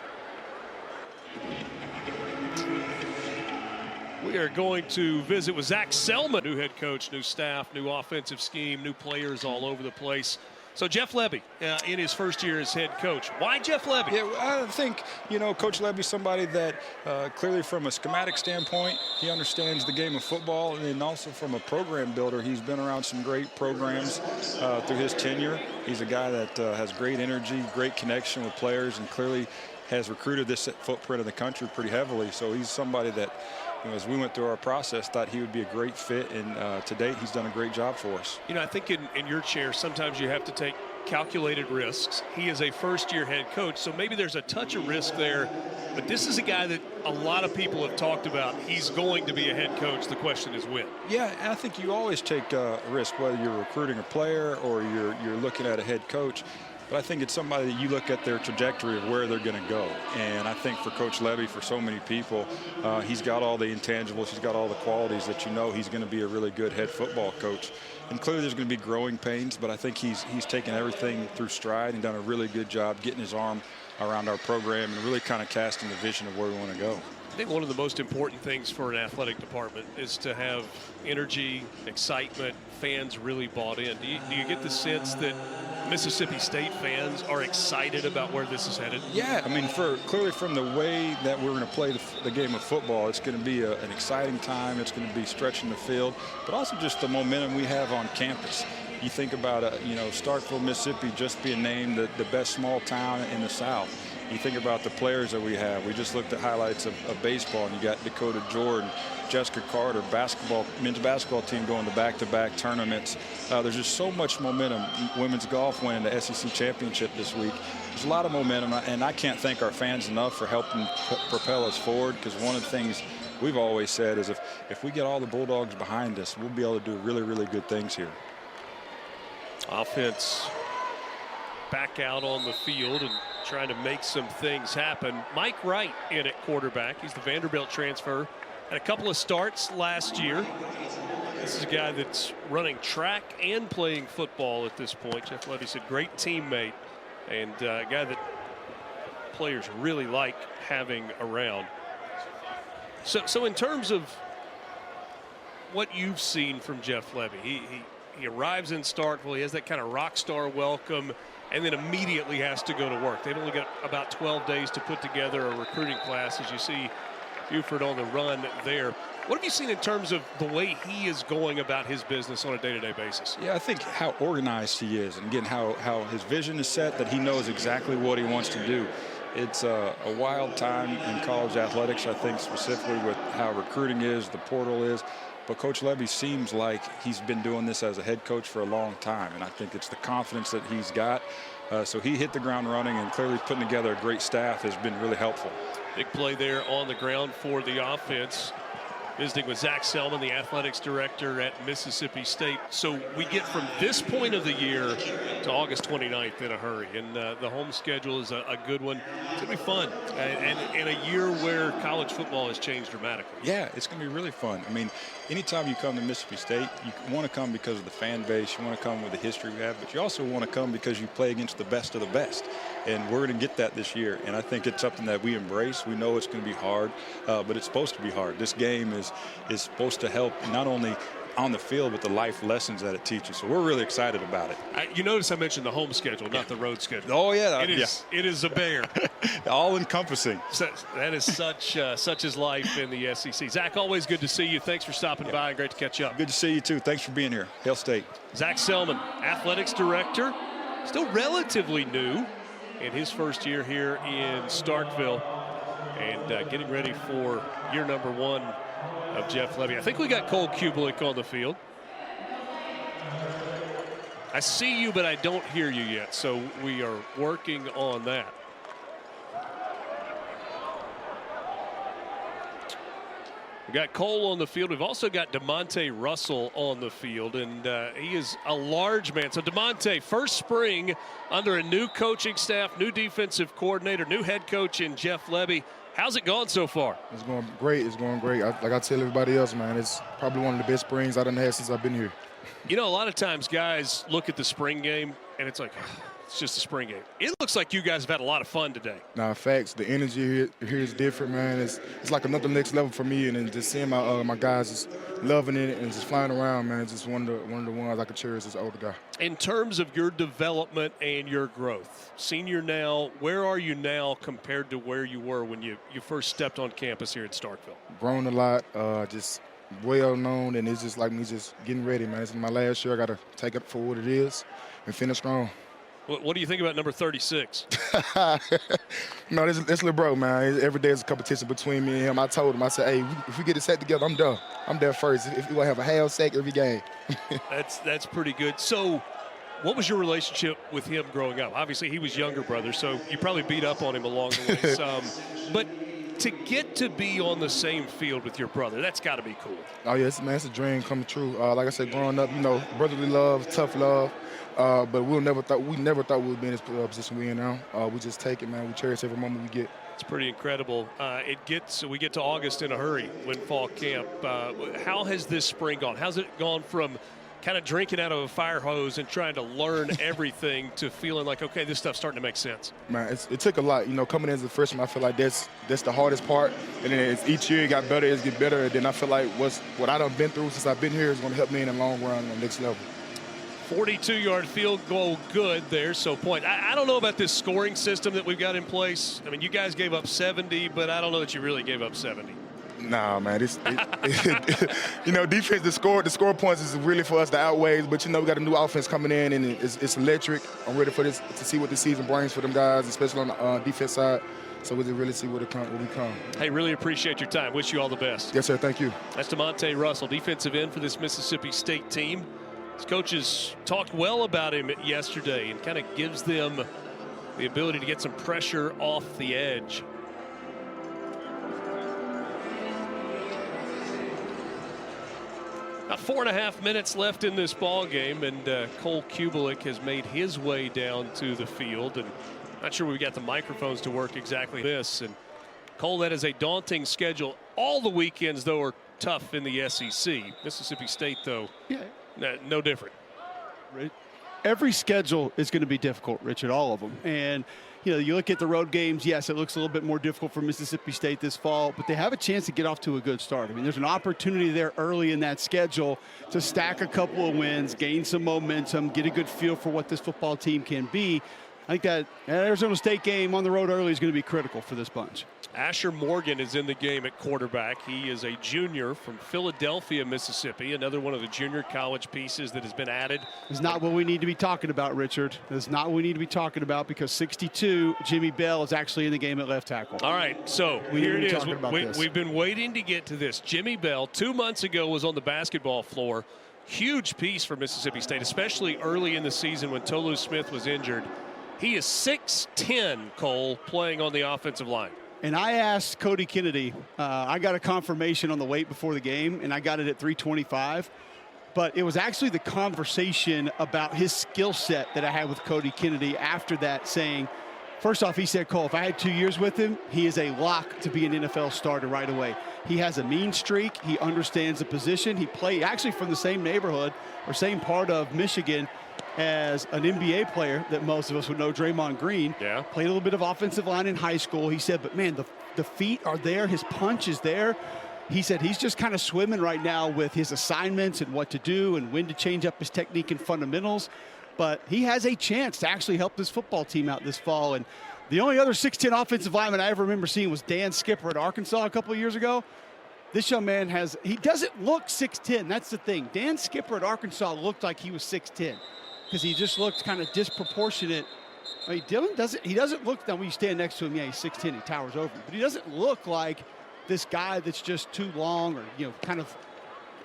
We are going to visit with Zach Selman, new head coach, new staff, new offensive scheme, new players all over the place. So Jeff Lebby in his first year as head coach. Why Jeff Lebby? Yeah, I think, Coach Lebby's somebody that clearly from a schematic standpoint, he understands the game of football, and then also from a program builder, he's been around some great programs through his tenure. He's a guy that has great energy, great connection with players, and clearly has recruited this footprint of the country pretty heavily. So he's somebody that, as we went through our process, thought he would be a great fit, and to date, he's done a great job for us. I think in your chair, sometimes you have to take calculated risks. He is a first-year head coach, so maybe there's a touch of risk there, but this is a guy that a lot of people have talked about. He's going to be a head coach. The question is when. Yeah, and I think you always take a risk, whether you're recruiting a player or you're looking at a head coach. But I think it's somebody that you look at their trajectory of where they're going to go. And I think for Coach Lebby, for so many people, he's got all the intangibles. He's got all the qualities that he's going to be a really good head football coach. And clearly there's going to be growing pains, but I think he's taken everything through stride and done a really good job getting his arm around our program and really kind of casting the vision of where we want to go. I think one of the most important things for an athletic department is to have energy, excitement, fans really bought in. Do you get the sense that Mississippi State fans are excited about where this is headed? Yeah, I mean, clearly from the way that we're going to play the game of football, it's going to be an exciting time. It's going to be stretching the field, but also just the momentum we have on campus. You think about, Starkville, Mississippi just being named the best small town in the South. You think about the players that we have. We just looked at highlights of baseball, and you got Dakota Jordan, Jessica Carter, men's basketball team going to back-to-back tournaments. There's just so much momentum. Women's golf winning the SEC championship this week. There's a lot of momentum, and I can't thank our fans enough for helping propel us forward, because one of the things we've always said is if we get all the Bulldogs behind us, we'll be able to do really, really good things here. Offense back out on the field and trying to make some things happen. Mike Wright in at quarterback. He's the Vanderbilt transfer. Had a couple of starts last year. This is a guy that's running track and playing football at this point. Jeff Levy said great teammate and a guy that players really like having around. So in terms of what you've seen from Jeff Levy, he arrives in Starkville. He has that kind of rock star welcome and then immediately has to go to work. They've only got about 12 days to put together a recruiting class, as you see Buford on the run there. What have you seen in terms of the way he is going about his business on a day-to-day basis? Yeah, I think how organized he is, and again, how his vision is set, that he knows exactly what he wants to do. It's a wild time in college athletics, I think, specifically with how recruiting is, the portal is. But Coach Levy seems like he's been doing this as a head coach for a long time, and I think it's the confidence that he's got. So he hit the ground running, and clearly putting together a great staff has been really helpful. Big play there on the ground for the offense. Visiting with Zach Selman, the athletics director at Mississippi State. So we get from this point of the year to August 29th in a hurry. And the home schedule is a good one. It's going to be fun. And in a year where college football has changed dramatically. Yeah, it's going to be really fun. I mean, anytime you come to Mississippi State, you want to come because of the fan base. You want to come with the history we have. But you also want to come because you play against the best of the best. And we're going to get that this year. And I think it's something that we embrace. We know it's going to be hard, but it's supposed to be hard. This game is supposed to help not only on the field, but the life lessons that it teaches. So we're really excited about it. You notice I mentioned the home schedule, not the road schedule. Oh, yeah. It is a bear. All-encompassing. So that is such is life in the SEC. Zach, always good to see you. Thanks for stopping by and great to catch up. Good to see you, too. Thanks for being here. Hail State. Zach Selman, athletics director, still relatively new in his first year here in Starkville, and getting ready for year number one of Jeff Levy. I think we got Cole Kubelik on the field. I see you, but I don't hear you yet, so we are working on that. We got Cole on the field. We've also got DeMonte Russell on the field, and he is a large man. So DeMonte, first spring under a new coaching staff, new defensive coordinator, new head coach in Jeff Levy. How's it gone so far? It's going great. It's going great. Like I tell everybody else, man, it's probably one of the best springs I've had since I've been here. You know, a lot of times guys look at the spring game, and it's like, it's just a spring game. It looks like you guys have had a lot of fun today. Nah, facts. The energy here is different, man. It's like another next level for me, and then just seeing my guys just loving it and just flying around, man. It's just one of the ones I could cherish as an older guy. In terms of your development and your growth, senior now, where are you now compared to where you were when you first stepped on campus here at Starkville? Grown a lot, just well known, and it's just like me just getting ready, man. It's my last year. I got to take it for what it is and finish strong. What do you think about number 36? No, this little bro, man. Every day is a competition between me and him. I told him, I said, hey, if we get it set together, I'm done. I'm there first. If we want to have a half sack every game. That's pretty good. So what was your relationship with him growing up? Obviously, he was younger brother, so you probably beat up on him along the way some. But to get to be on the same field with your brother, that's got to be cool. Oh, yeah, man, it's a dream coming true. Like I said, growing up, you know, brotherly love, tough love. But we never thought we would be in this position we're in now. We just take it, man. We cherish every moment we get. It's pretty incredible. We get to August in a hurry when fall camp. How has this spring gone? How's it gone from kind of drinking out of a fire hose and trying to learn everything to feeling like, okay, this stuff's starting to make sense? Man, it took a lot. You know, coming in as a freshman, I feel like that's the hardest part. And then each year it got better, it gets better. And then I feel like what I done been through since I've been here is going to help me in the long run on the next level. 42-yard field goal good there, so point. I don't know about this scoring system that we've got in place. I mean, you guys gave up 70, but I don't know that you really gave up 70. Nah, man. You know, defense, the score points is really for us to outweigh. But, you know, we got a new offense coming in, and it's electric. I'm ready for this to see what this season brings for them guys, especially on the defense side. So we can really see where we come. Hey, really appreciate your time. Wish you all the best. Yes, sir. Thank you. That's DeMonte Russell, defensive end for this Mississippi State team. His coaches talked well about him yesterday and kind of gives them the ability to get some pressure off the edge. About 4.5 minutes left in this ball game, and Cole Kubalik has made his way down to the field. And not sure we've got the microphones to work exactly this. And Cole, that is a daunting schedule. All the weekends, though, are tough in the SEC. Mississippi State, though, no different. Every schedule is going to be difficult, Richard, all of them. And, you know, you look at the road games, yes, it looks a little bit more difficult for Mississippi State this fall, but they have a chance to get off to a good start. I mean, there's an opportunity there early in that schedule to stack a couple of wins, gain some momentum, get a good feel for what this football team can be. I think that Arizona State game on the road early is going to be critical for this bunch. Asher Morgan is in the game at quarterback. He is a junior from Philadelphia, Mississippi, another one of the junior college pieces that has been added. It's not what we need to be talking about, Richard. It's not what we need to be talking about, because 62, Jimmy Bell is actually in the game at left tackle. All right, so here it is. We've been waiting to get to this. Jimmy Bell, 2 months ago, was on the basketball floor. Huge piece for Mississippi State, especially early in the season when Tolu Smith was injured. He is 6'10", Cole, playing on the offensive line. And I asked Cody Kennedy, I got a confirmation on the weight before the game, and I got it at 325. But it was actually the conversation about his skill set that I had with Cody Kennedy after that, saying, first off, he said, Cole, if I had 2 years with him, he is a lock to be an NFL starter right away. He has a mean streak. He understands the position. He played actually from the same neighborhood or same part of Michigan as an NBA player that most of us would know, Draymond Green. Yeah. Played a little bit of offensive line in high school. He said, but man, the feet are there. His punch is there. He said he's just kind of swimming right now with his assignments and what to do and when to change up his technique and fundamentals. But he has a chance to actually help this football team out this fall. And the only other 6'10" offensive lineman I ever remember seeing was Dan Skipper at Arkansas a couple of years ago. This young man he doesn't look 6'10". That's the thing. Dan Skipper at Arkansas looked like he was 6'10". because he just looked kind of disproportionate. I mean, Dylan doesn't look, now when you stand next to him, yeah, he's 6'10", he towers over him, but he doesn't look like this guy that's just too long or, you know, kind of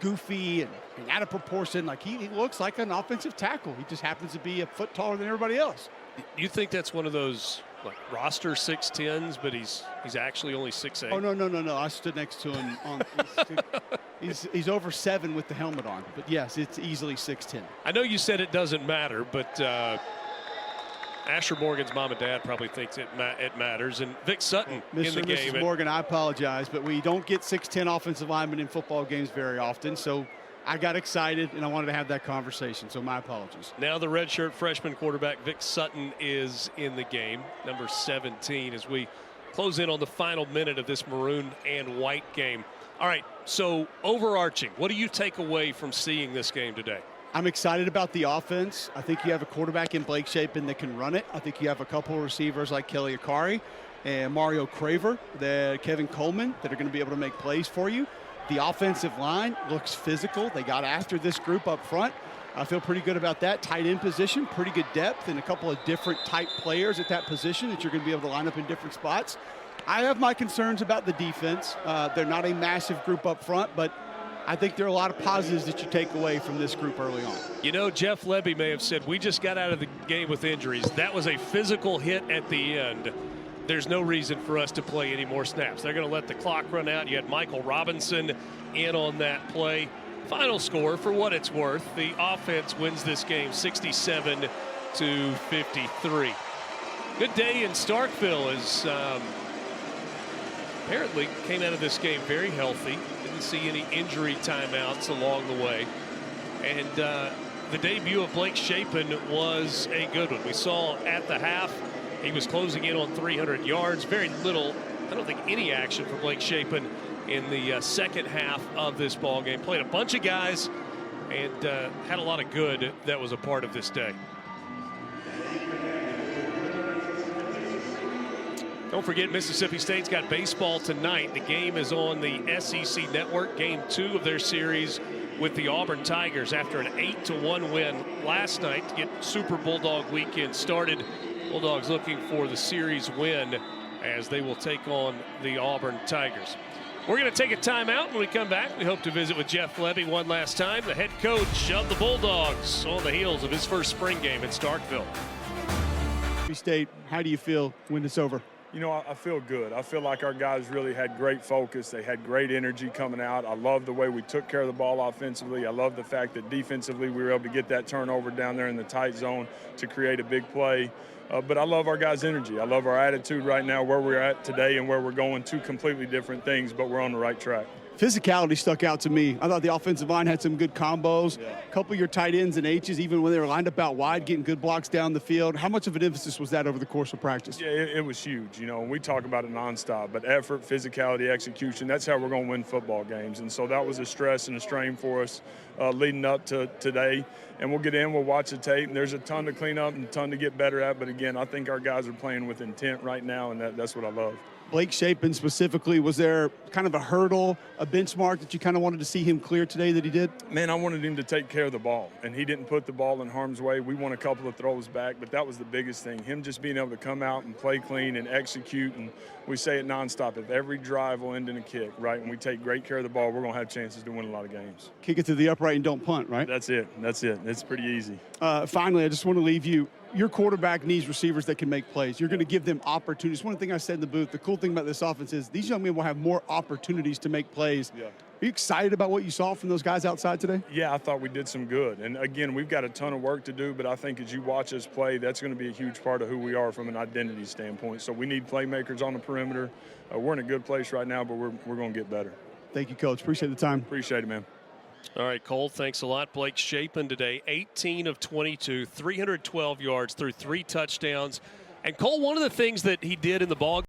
goofy and out of proportion. Like he looks like an offensive tackle. He just happens to be a foot taller than everybody else. You think that's one of those like roster 6'10s, but he's actually only 6'8"? Oh, no. I stood next to him on he's over 7 with the helmet on. But yes, it's easily 6'10". I know you said it doesn't matter, but Asher Morgan's mom and dad probably thinks it matters. And Vic Sutton in the game. Mrs. Morgan, I apologize, but we don't get 6'10" offensive linemen in football games very often. So I got excited, and I wanted to have that conversation, so my apologies. Now the redshirt freshman quarterback Vic Sutton is in the game, number 17, as we close in on the final minute of this maroon and white game. All right, so overarching, what do you take away from seeing this game today? I'm excited about the offense. I think you have a quarterback in Blake Shapen that can run it. I think you have a couple of receivers like Kelly Akari and Mario Craver, Kevin Coleman, that are going to be able to make plays for you. The offensive line looks physical. They got after this group up front. I feel pretty good about that. Tight end position, pretty good depth, and a couple of different type players at that position that you're going to be able to line up in different spots. I have my concerns about the defense. They're not a massive group up front, but I think there are a lot of positives that you take away from this group early on. You know, Jeff Lebby may have said, we just got out of the game with injuries. That was a physical hit at the end. There's no reason for us to play any more snaps. They're going to let the clock run out. You had Michael Robinson in on that play. Final score, for what it's worth, the offense wins this game 67-53. Good day in Starkville as apparently came out of this game very healthy. Didn't see any injury timeouts along the way. And the debut of Blake Shapen was a good one. We saw at the half, he was closing in on 300 yards. Very little, I don't think any action for Blake Shapen in the second half of this ball game. Played a bunch of guys and had a lot of good that was a part of this day. Don't forget, Mississippi State's got baseball tonight. The game is on the SEC Network, game 2 of their series with the Auburn Tigers after an 8-1 win last night to get Super Bulldog weekend started. Bulldogs looking for the series win as they will take on the Auburn Tigers. We're going to take a timeout. When we come back, we hope to visit with Jeff Lebby one last time, the head coach of the Bulldogs, on the heels of his first spring game in Starkville. State, how do you feel when it's over? You know, I feel good. I feel like our guys really had great focus. They had great energy coming out. I love the way we took care of the ball offensively. I love the fact that defensively we were able to get that turnover down there in the tight zone to create a big play. But I love our guys' energy. I love our attitude right now, where we're at today and where we're going. Two completely different things, but we're on the right track. Physicality stuck out to me. I thought the offensive line had some good combos. A couple of your tight ends and H's, even when they were lined up out wide, getting good blocks down the field. How much of an emphasis was that over the course of practice? Yeah, it was huge. You know, we talk about it nonstop, but effort, physicality, execution, that's how we're going to win football games. And so that was a stress and a strain for us leading up to today. And we'll get in, we'll watch the tape, and there's a ton to clean up and a ton to get better at. But again, I think our guys are playing with intent right now, and that's what I love. Blake Shapen specifically, was there kind of a hurdle, a benchmark that you kind of wanted to see him clear today that he did? Man, I wanted him to take care of the ball, and he didn't put the ball in harm's way. We won a couple of throws back, but that was the biggest thing, him just being able to come out and play clean and execute. And we say it nonstop, if every drive will end in a kick, right, and we take great care of the ball, we're going to have chances to win a lot of games. Kick it to the upright and don't punt, right? That's it. It's pretty easy. Finally, I just want to leave you. Your quarterback needs receivers that can make plays. You're going to give them opportunities. One thing I said in the booth, the cool thing about this offense is these young men will have more opportunities to make plays. Yeah. Are you excited about what you saw from those guys outside today? Yeah, I thought we did some good. And, again, we've got a ton of work to do, but I think as you watch us play, that's going to be a huge part of who we are from an identity standpoint. So we need playmakers on the perimeter. We're in a good place right now, but we're going to get better. Thank you, Coach. Appreciate the time. Appreciate it, man. All right, Cole, thanks a lot. Blake Shapen today, 18 of 22, 312 yards through 3 touchdowns. And Cole, one of the things that he did in the ball